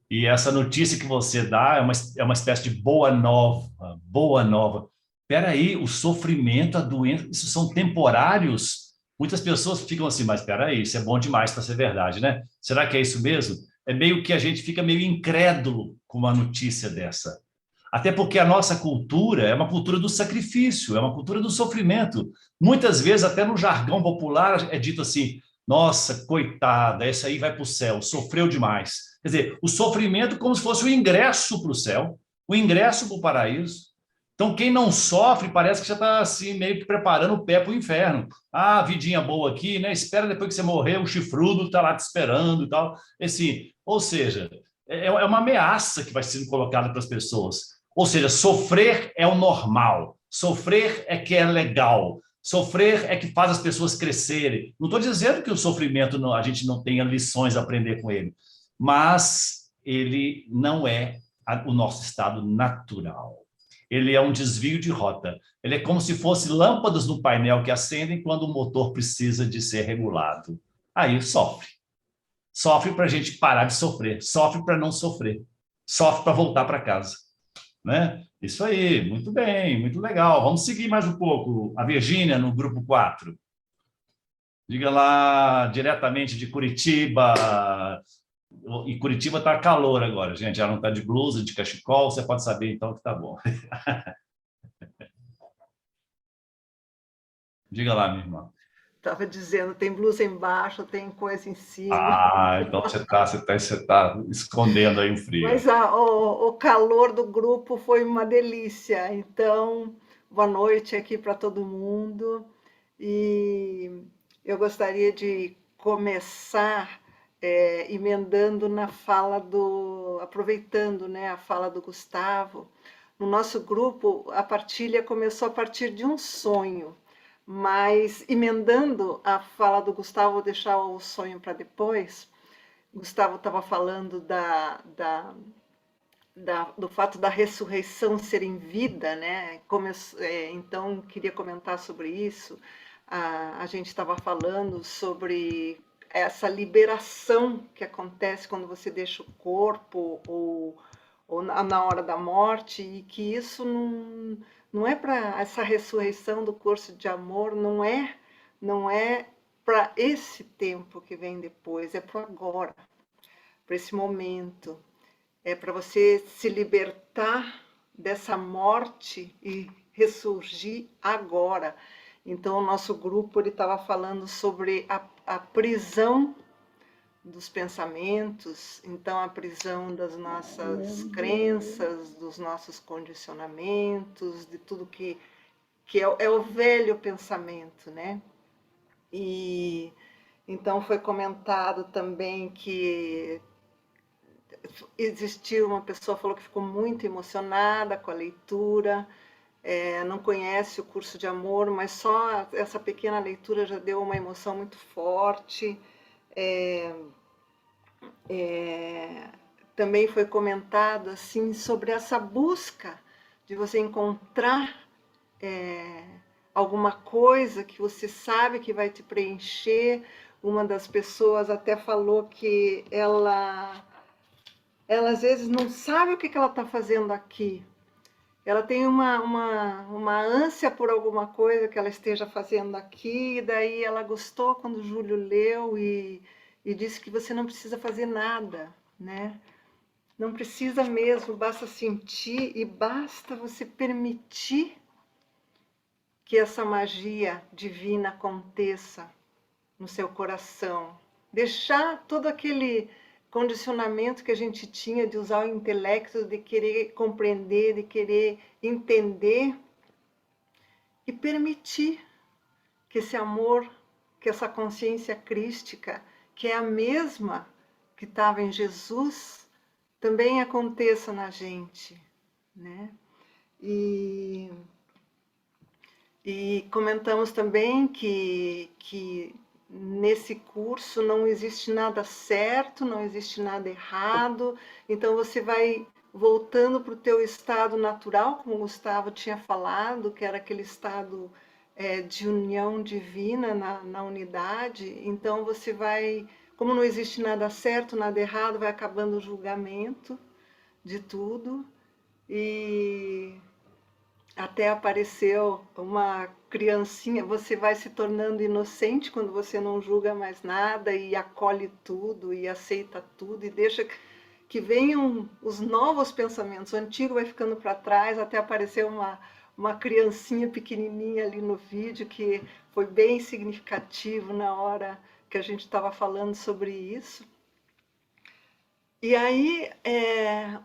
E essa notícia que você dá é uma espécie de boa nova, boa nova. Espera aí, o sofrimento, a doença, isso são temporários? Muitas pessoas ficam assim, mas espera aí, isso é bom demais para ser verdade, né? Será que é isso mesmo? É meio que a gente fica meio incrédulo com uma notícia dessa. Até porque a nossa cultura é uma cultura do sacrifício, é uma cultura do sofrimento. Muitas vezes, até no jargão popular, é dito assim, nossa, coitada, essa aí vai para o céu, sofreu demais. Quer dizer, o sofrimento como se fosse o ingresso para o céu, o ingresso para o paraíso. Então, quem não sofre parece que já está assim, meio que preparando o pé para o inferno. Ah, vidinha boa aqui, né? Espera depois que você morrer, o chifrudo está lá te esperando e tal. Ou seja, é uma ameaça que vai sendo colocada para as pessoas. Ou seja, sofrer é o normal, sofrer é que é legal, sofrer é que faz as pessoas crescerem. Não estou dizendo que o sofrimento a gente não tenha lições a aprender com ele, mas ele não é o nosso estado natural. Ele é um desvio de rota. Ele é como se fosse lâmpadas no painel que acendem quando o motor precisa de ser regulado. Aí sofre. Sofre para a gente parar de sofrer. Sofre para não sofrer. Sofre para voltar para casa. Né? Isso aí, muito bem, muito legal. Vamos seguir mais um pouco. A Virgínia, no grupo 4. Diga lá, diretamente de Curitiba. E Curitiba está calor agora, gente. Ela não está de blusa, de cachecol. Você pode saber, então, que está bom. Diga lá, minha irmã. Estava dizendo, tem blusa embaixo, tem coisa em cima. Ah, então você tá escondendo aí o frio. Mas o calor do grupo foi uma delícia. Então, boa noite aqui para todo mundo. E eu gostaria de começar emendando na fala aproveitando, né, a fala do Gustavo. No nosso grupo, a partilha começou a partir de um sonho. Mas, emendando a fala do Gustavo, vou deixar o sonho para depois. Gustavo estava falando do fato da ressurreição ser em vida, né? Então, queria comentar sobre isso. A gente estava falando sobre essa liberação que acontece quando você deixa o corpo ou na hora da morte, e que isso não é para essa ressurreição do curso de amor, não é para esse tempo que vem depois, é para agora, para esse momento. É para você se libertar dessa morte e ressurgir agora. Então, o nosso grupo estava falando sobre a prisão dos pensamentos, então a prisão das nossas crenças, dos nossos condicionamentos, de tudo que é o velho pensamento, né? E então foi comentado também que existiu uma pessoa que falou que ficou muito emocionada com a leitura, não conhece o curso de amor, mas só essa pequena leitura já deu uma emoção muito forte. Também foi comentado assim sobre essa busca de você encontrar alguma coisa que você sabe que vai te preencher. Uma das pessoas até falou que ela às vezes não sabe o que ela está fazendo aqui. Ela tem uma ânsia por alguma coisa que ela esteja fazendo aqui, e daí ela gostou quando o Júlio leu e disse que você não precisa fazer nada, né? Não precisa mesmo, basta sentir e basta você permitir que essa magia divina aconteça no seu coração. Deixar todo aquele condicionamento que a gente tinha de usar o intelecto, de querer compreender, de querer entender, e permitir que esse amor, que essa consciência crística, que é a mesma que estava em Jesus, também aconteça na gente, né? E comentamos também que nesse curso não existe nada certo, não existe nada errado, então você vai voltando para o teu estado natural, como o Gustavo tinha falado, que era aquele estado de união divina na unidade. Então você vai, como não existe nada certo, nada errado, vai acabando o julgamento de tudo, e até apareceu uma criancinha, você vai se tornando inocente quando você não julga mais nada e acolhe tudo e aceita tudo e deixa que venham os novos pensamentos. O antigo vai ficando para trás, até apareceu uma criancinha pequenininha ali no vídeo, que foi bem significativo na hora que a gente estava falando sobre isso. E aí,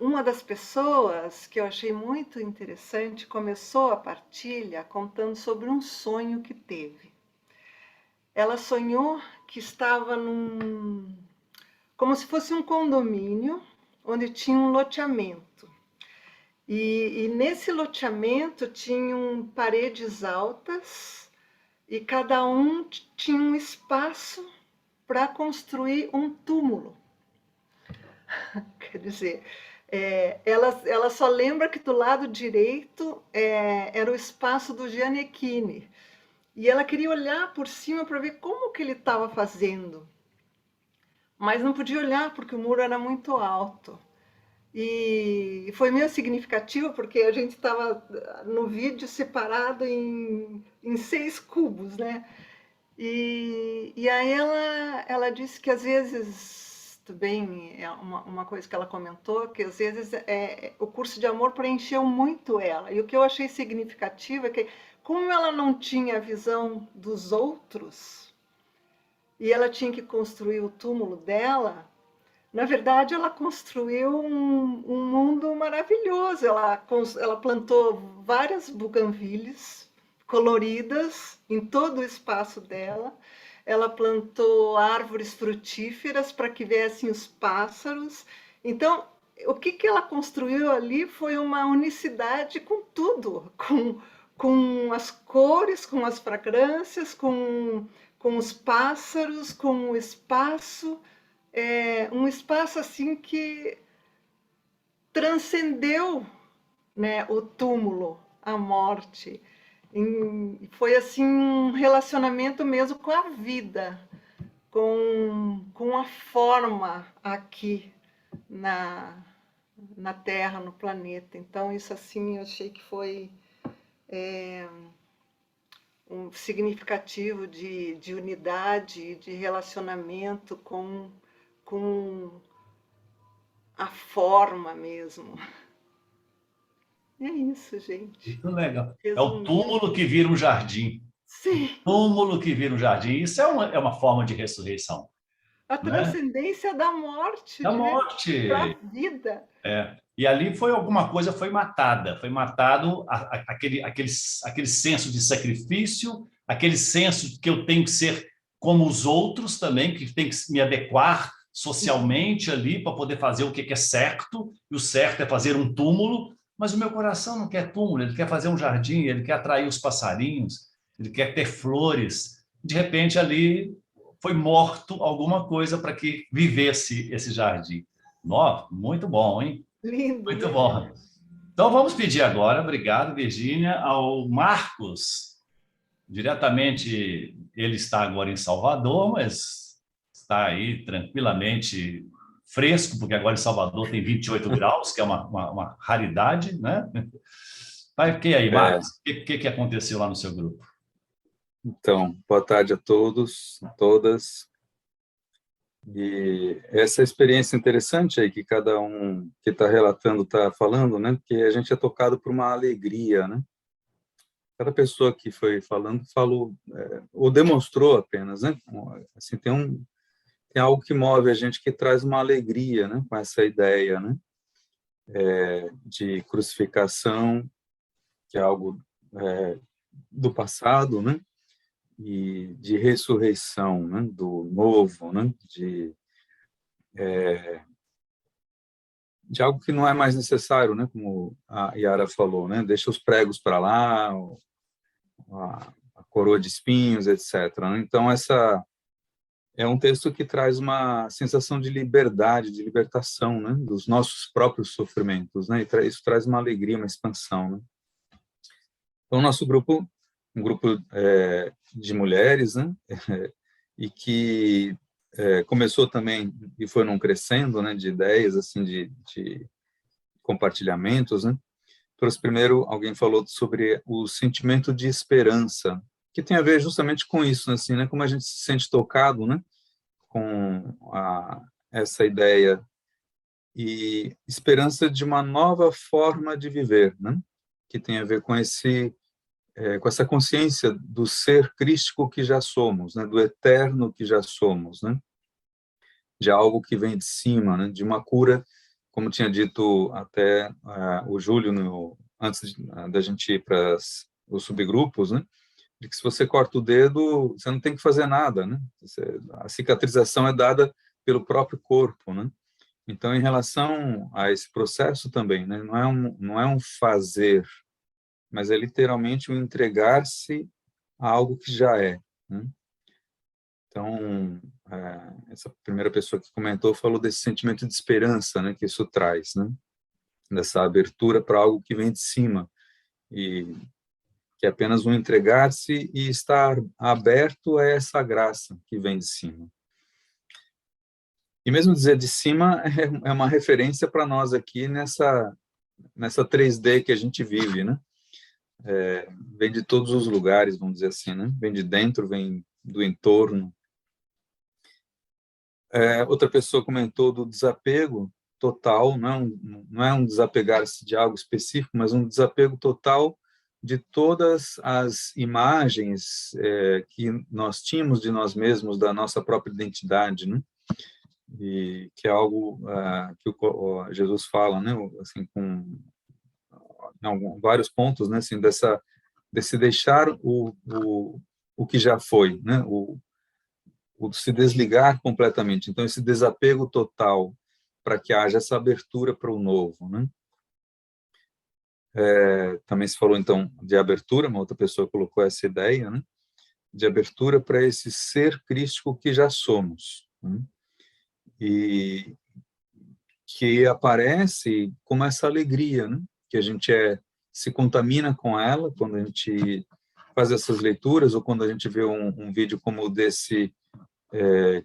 uma das pessoas que eu achei muito interessante começou a partilha contando sobre um sonho que teve. Ela sonhou que estava como se fosse um condomínio, onde tinha um loteamento. E nesse loteamento tinham paredes altas e cada um tinha um espaço para construir um túmulo. Quer dizer, ela só lembra que do lado direito era o espaço do Gianecchini. E ela queria olhar por cima para ver como que ele estava fazendo. Mas não podia olhar porque o muro era muito alto. E foi meio significativo porque a gente estava no vídeo separado em 6 cubos, né? E aí ela disse que às vezes, também é uma coisa que ela comentou, que às vezes o curso de amor preencheu muito ela. E o que eu achei significativo é que, como ela não tinha a visão dos outros, e ela tinha que construir o túmulo dela, na verdade, ela construiu um mundo maravilhoso. Ela plantou várias buganvílias coloridas em todo o espaço dela. Ela plantou árvores frutíferas para que viessem os pássaros. Então, o que ela construiu ali foi uma unicidade com tudo, com as cores, com as fragrâncias, com os pássaros, com o espaço. Um espaço assim que transcendeu, né, o túmulo, a morte. Foi assim um relacionamento mesmo com a vida, com a forma aqui na Terra, no planeta. Então isso assim eu achei que foi um significativo de unidade, de relacionamento com a forma mesmo. É isso, gente. Muito legal. É o Resumindo. túmulo que vira um jardim. Sim, Túmulo que vira um jardim. Isso é uma forma de ressurreição, a né? transcendência da morte, Da de ver para a morte. vida. E ali foi alguma coisa, foi matada, foi matado aquele senso de sacrifício, aquele senso de que eu tenho que ser como os outros também, que tem que me adequar socialmente ali para poder fazer o que é certo, e o certo é fazer um túmulo, mas o meu coração não quer túmulo, ele quer fazer um jardim, ele quer atrair os passarinhos, ele quer ter flores. De repente ali foi morto alguma coisa para que vivesse esse jardim. Nossa, muito bom, hein? Lindo, Muito né? bom. Então vamos pedir agora, obrigado, Virgínia, ao Marcos, diretamente, ele está agora em Salvador, mas está aí tranquilamente fresco, porque agora em Salvador tem 28 graus, que é uma raridade, né? Mas que aí, É, Marcos, o que aconteceu lá no seu grupo? então, boa tarde a todos, a todas. E essa experiência interessante aí que cada um que está relatando está falando, né? Que a gente é tocado por uma alegria, né? Cada pessoa que foi falando falou ou demonstrou apenas, né? Assim, tem algo que move a gente que traz uma alegria, né? Com essa ideia, né? De crucificação, que é algo do passado, né? E de ressurreição, né, do novo, né, de algo que não é mais necessário, né, como a Yara falou, né, deixa os pregos para lá, a coroa de espinhos, etc. Né? Então essa é um texto que traz uma sensação de liberdade, de libertação, né, dos nossos próprios sofrimentos, né, e isso traz uma alegria, uma expansão, né. Então nosso grupo, um grupo de mulheres, né, e que começou também e foi num crescendo, né, de ideias assim de compartilhamentos, né. Trouxe primeiro, alguém falou sobre o sentimento de esperança, que tem a ver justamente com isso, assim, né, como a gente se sente tocado, né, com essa ideia e esperança de uma nova forma de viver, né, que tem a ver com com essa consciência do ser crístico que já somos, né, do eterno que já somos, né. de algo que vem de cima, né? De uma cura, como tinha dito até o Júlio, antes da gente ir para os subgrupos, né? De que se você corta o dedo, você não tem que fazer nada, né? A cicatrização é dada pelo próprio corpo, né? Então, em relação a esse processo também, né? Não é um fazer, mas é literalmente um entregar-se a algo que já é, né? Então, essa primeira pessoa que comentou falou desse sentimento de esperança, né, que isso traz, né, dessa abertura para algo que vem de cima, e que é apenas um entregar-se e estar aberto a essa graça que vem de cima. E mesmo dizer de cima é uma referência para nós aqui nessa 3D que a gente vive, né? Vem de todos os lugares, vamos dizer assim, né? Vem de dentro, vem do entorno. Outra pessoa comentou do desapego total, não é um desapegar-se de algo específico, mas um desapego total de todas as imagens que nós tínhamos de nós mesmos, da nossa própria identidade, né? E que é algo que o Jesus fala, né? Assim, com vários pontos, né? Assim, desse deixar o que já foi, né? O se desligar completamente. Então, esse desapego total para que haja essa abertura para o novo, né? Também se falou, então, de abertura, uma outra pessoa colocou essa ideia, né? De abertura para esse ser crístico que já somos, né? E que aparece como essa alegria, né? Que a gente se contamina com ela quando a gente faz essas leituras, ou quando a gente vê um vídeo como o desse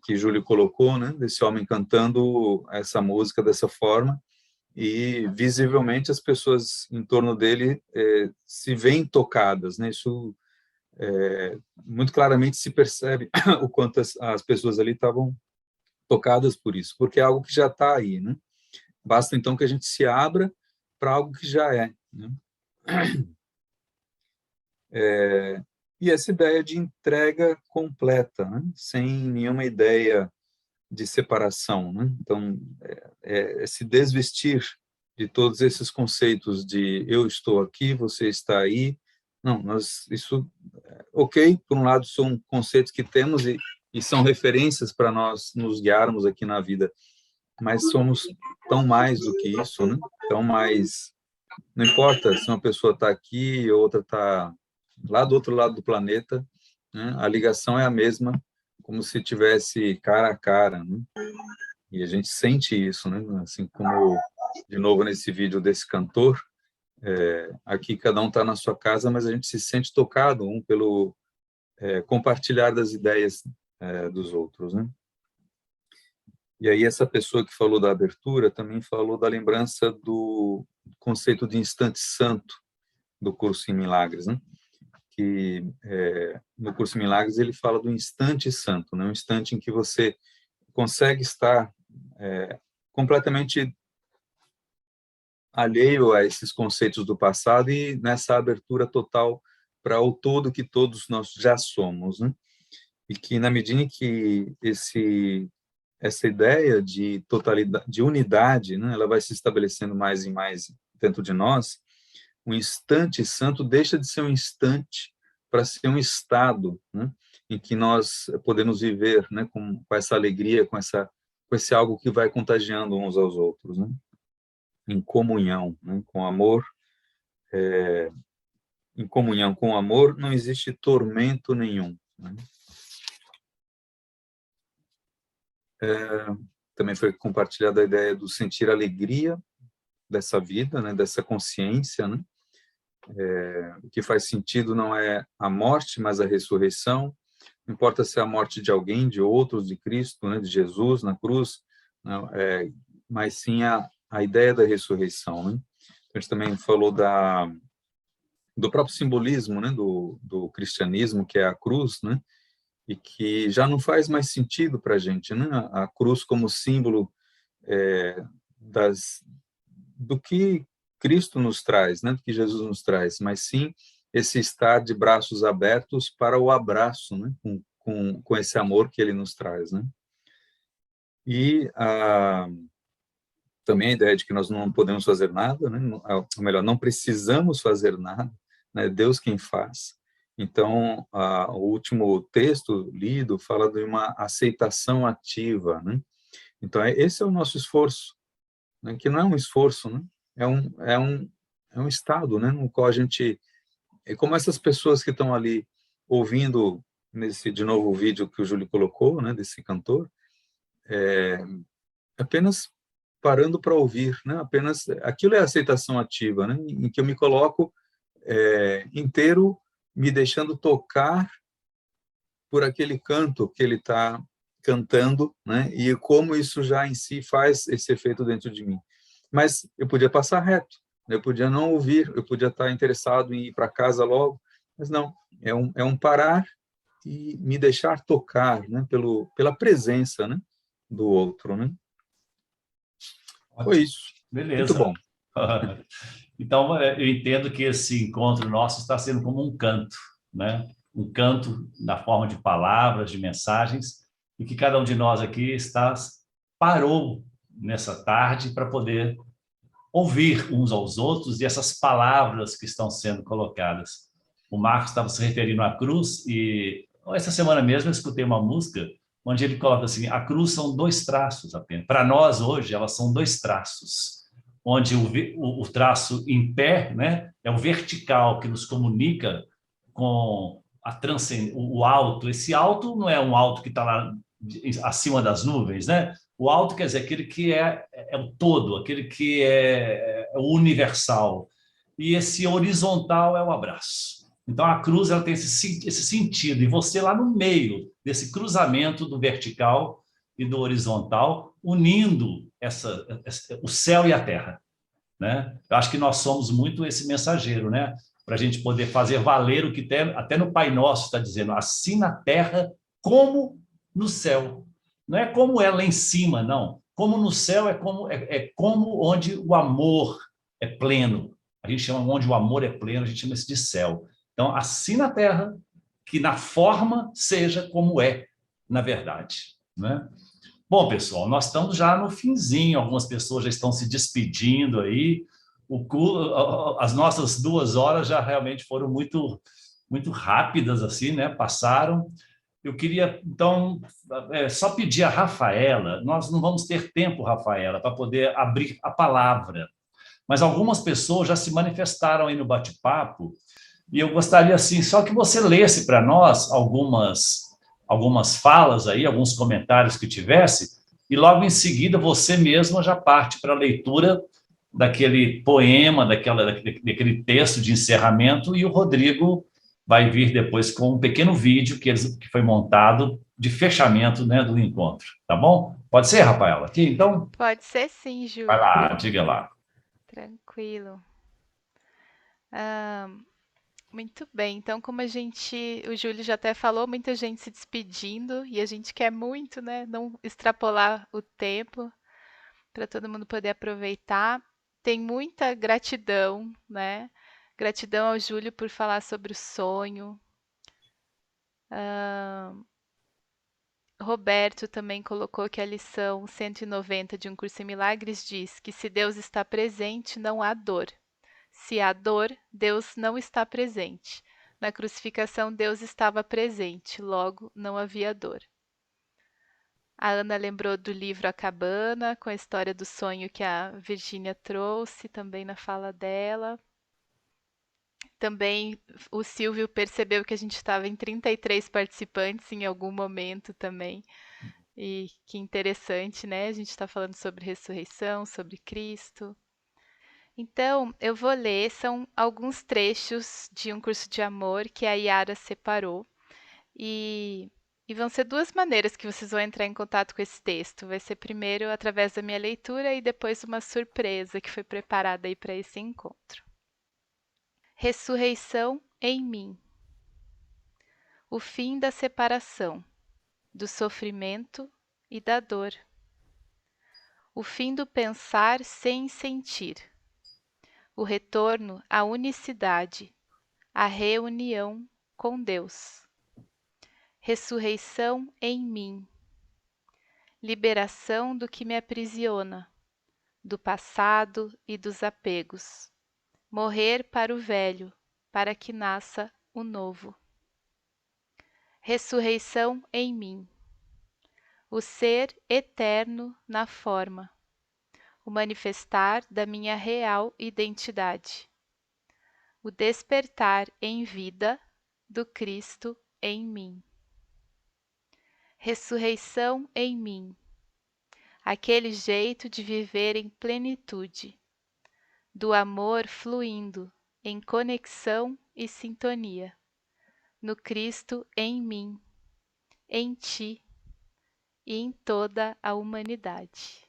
que Júlio colocou, né, desse homem cantando essa música dessa forma, e visivelmente as pessoas em torno dele se veem tocadas, né? Isso muito claramente se percebe o quanto as pessoas ali estavam tocadas por isso, porque é algo que já está aí, né? Basta então que a gente se abra para algo que já é, né? E essa ideia de entrega completa, né? Sem nenhuma ideia de separação, né? Então, se desvestir de todos esses conceitos de eu estou aqui, você está aí. Não, isso, ok, por um lado são conceitos que temos e são referências para nós nos guiarmos aqui na vida, mas somos tão mais do que isso, né? Tão mais, não importa se uma pessoa está aqui e outra está lá do outro lado do planeta, né? A ligação é a mesma, como se tivesse cara a cara, né? E a gente sente isso, né? Assim como, de novo, nesse vídeo desse cantor, aqui cada um está na sua casa, mas a gente se sente tocado pelo compartilhar das ideias dos outros, né? E aí essa pessoa que falou da abertura também falou da lembrança do conceito de instante santo do Curso em Milagres, né? Que no Curso em Milagres ele fala do instante santo, né? Um instante em que você consegue estar completamente alheio a esses conceitos do passado e nessa abertura total para o todo que todos nós já somos, né? E que na medida em que essa ideia de totalidade, de unidade, né, ela vai se estabelecendo mais e mais dentro de nós, o instante santo deixa de ser um instante para ser um estado, né, em que nós podemos viver, né, com essa alegria, com esse algo que vai contagiando uns aos outros, né, em comunhão, né, com amor. Em comunhão com o amor não existe tormento nenhum, né? Também foi compartilhada a ideia do sentir alegria dessa vida, né, dessa consciência, né? O que faz sentido não é a morte, mas a ressurreição. Não importa se é a morte de alguém, de outros, de Cristo, né, de Jesus na cruz, não, mas sim a ideia da ressurreição, né? A gente também falou do próprio simbolismo, né, do cristianismo, que é a cruz, né? E que já não faz mais sentido para a gente, né? A cruz como símbolo do que Cristo nos traz, né? Do que Jesus nos traz, mas sim esse estar de braços abertos para o abraço, né? Com esse amor que ele nos traz, né? E também a ideia de que nós não podemos fazer nada, né? Ou melhor, não precisamos fazer nada, né? Deus quem faz. Então, o último texto lido fala de uma aceitação ativa, né? Então, esse é o nosso esforço, né? Que não é um esforço, né? É um estado, né? No qual a gente, é como essas pessoas que estão ali ouvindo nesse, de novo, o vídeo que o Júlio colocou, né? Desse cantor, apenas parando para ouvir, né? Apenas aquilo é aceitação ativa, né? Em que eu me coloco inteiro, me deixando tocar por aquele canto que ele está cantando, né? E como isso já em si faz esse efeito dentro de mim. Mas eu podia passar reto, eu podia não ouvir, eu podia estar interessado em ir para casa logo, mas não, é um parar e me deixar tocar, né? Pela presença, né? Do outro, né? Foi Ótimo. isso. Muito Beleza. bom. Então, eu entendo que esse encontro nosso está sendo como um canto, né? Um canto na forma de palavras, de mensagens, e que cada um de nós aqui parou nessa tarde para poder ouvir uns aos outros e essas palavras que estão sendo colocadas. O Marcos estava se referindo à cruz e essa semana mesmo eu escutei uma música onde ele coloca assim: a cruz são dois traços apenas. Para nós hoje elas são dois traços, onde o traço em pé, né, é o vertical que nos comunica com o alto. Esse alto não é um alto que está lá acima das nuvens, né? O alto quer dizer aquele que é o todo, aquele que é o universal. E esse horizontal é o abraço. Então a cruz ela tem esse sentido, e você lá no meio desse cruzamento do vertical e do horizontal, unindo o céu e a terra, né? Eu acho que nós somos muito esse mensageiro, né? Para a gente poder fazer valer o que tem, até no Pai Nosso está dizendo, assim na terra como no céu. Não é como é lá em cima, não. Como no céu é como onde o amor é pleno. A gente chama onde o amor é pleno, a gente chama isso de céu. Então, assim na terra, que na forma seja como é na verdade, né? Bom, pessoal, nós estamos já no finzinho, algumas pessoas já estão se despedindo aí. As nossas 2 horas já realmente foram muito, muito rápidas, assim, né? Passaram. Eu queria, então, só pedir a Rafaela, nós não vamos ter tempo, Rafaela, para poder abrir a palavra, mas algumas pessoas já se manifestaram aí no bate-papo, e eu gostaria, assim, só que você lesse para nós algumas falas aí, alguns comentários que tivesse, e logo em seguida você mesma já parte para a leitura daquele poema, daquele texto de encerramento, e o Rodrigo vai vir depois com um pequeno vídeo que foi montado de fechamento, né, do encontro, tá bom? Pode ser, Rafaela? Aqui, então? Pode ser sim, Vai Júlio. lá, diga lá. Tranquilo. Ah, muito bem. Então, como o Júlio já até falou, muita gente se despedindo e a gente quer muito, né, não extrapolar o tempo para todo mundo poder aproveitar. Tem muita gratidão, né? Gratidão ao Júlio por falar sobre o sonho. Roberto também colocou que a lição 190 de Um Curso em Milagres diz que se Deus está presente, não há dor. Se há dor, Deus não está presente. Na crucificação, Deus estava presente, logo não havia dor. A Ana lembrou do livro A Cabana, com a história do sonho que a Virgínia trouxe também na fala dela. Também o Silvio percebeu que a gente estava em 33 participantes em algum momento também. E que interessante, né? A gente está falando sobre ressurreição, sobre Cristo. Então, eu vou ler, são alguns trechos de Um Curso de Amor que a Yara separou. E vão ser duas maneiras que vocês vão entrar em contato com esse texto. Vai ser primeiro através da minha leitura e depois uma surpresa que foi preparada aí para esse encontro. Ressurreição em mim. O fim da separação, do sofrimento e da dor. O fim do pensar sem sentir. O retorno à unicidade, à reunião com Deus. Ressurreição em mim. liberação do que me aprisiona, do passado e dos apegos. Morrer para o velho, para que nasça o novo. Ressurreição em mim. O ser eterno na forma. O manifestar da minha real identidade. O despertar em vida do Cristo em mim. Ressurreição em mim. Aquele jeito de viver em plenitude, do amor fluindo em conexão e sintonia, no Cristo em mim, em ti e em toda a humanidade.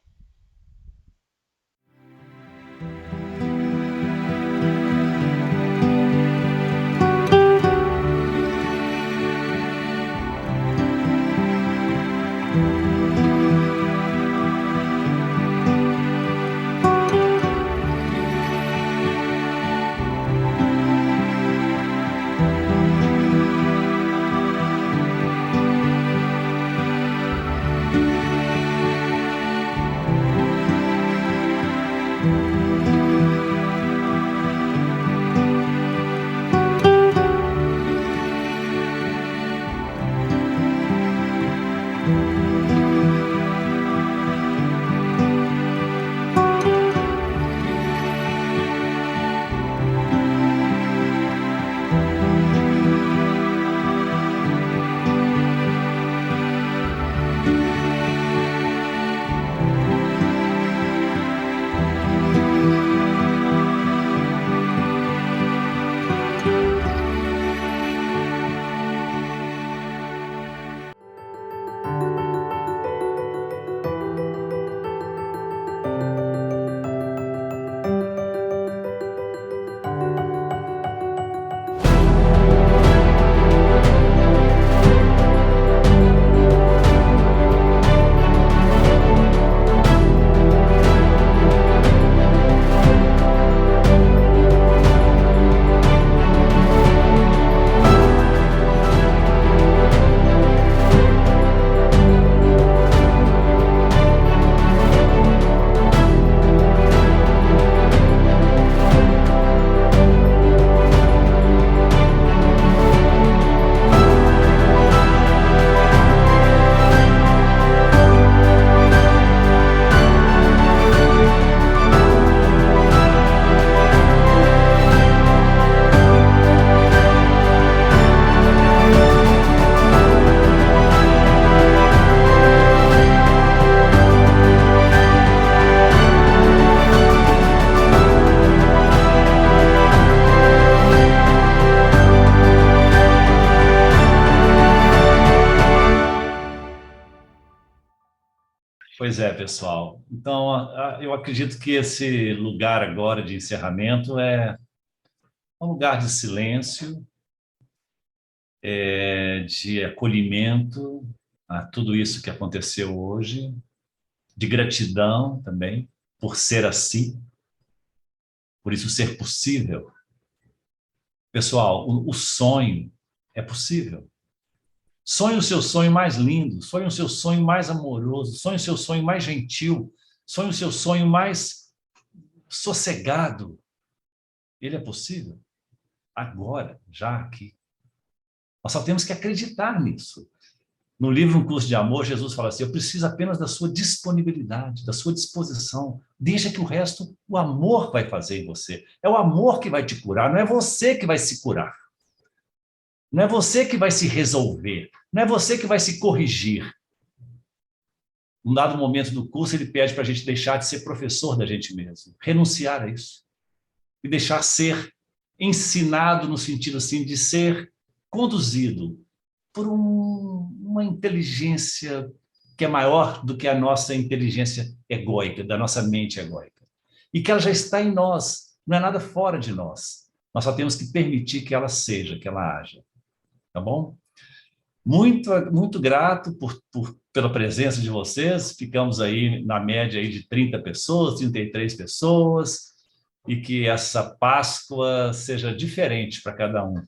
Pois é, pessoal. Então, eu acredito que esse lugar agora de encerramento é um lugar de silêncio, de acolhimento a tudo isso que aconteceu hoje, de gratidão também por ser assim, por isso ser possível. Pessoal, o sonho é possível. Sonhe o seu sonho mais lindo, sonhe o seu sonho mais amoroso, sonhe o seu sonho mais gentil, sonhe o seu sonho mais sossegado. Ele é possível agora, já aqui. Nós só temos que acreditar nisso. No livro Um Curso de Amor, Jesus fala assim: eu preciso apenas da sua disponibilidade, da sua disposição. Deixa que o resto, o amor vai fazer em você. É o amor que vai te curar, não é você que vai se curar. Não é você que vai se resolver, não é você que vai se corrigir. Num dado momento do curso, ele pede para a gente deixar de ser professor da gente mesmo, renunciar a isso, e deixar ser ensinado no sentido assim de ser conduzido por uma inteligência que é maior do que a nossa inteligência egóica, da nossa mente egóica. E que ela já está em nós, não é nada fora de nós. Nós só temos que permitir que ela seja, que ela haja. Tá bom? Muito, muito grato pela presença de vocês. Ficamos aí na média aí de 30 pessoas, 33 pessoas, e que essa Páscoa seja diferente para cada um.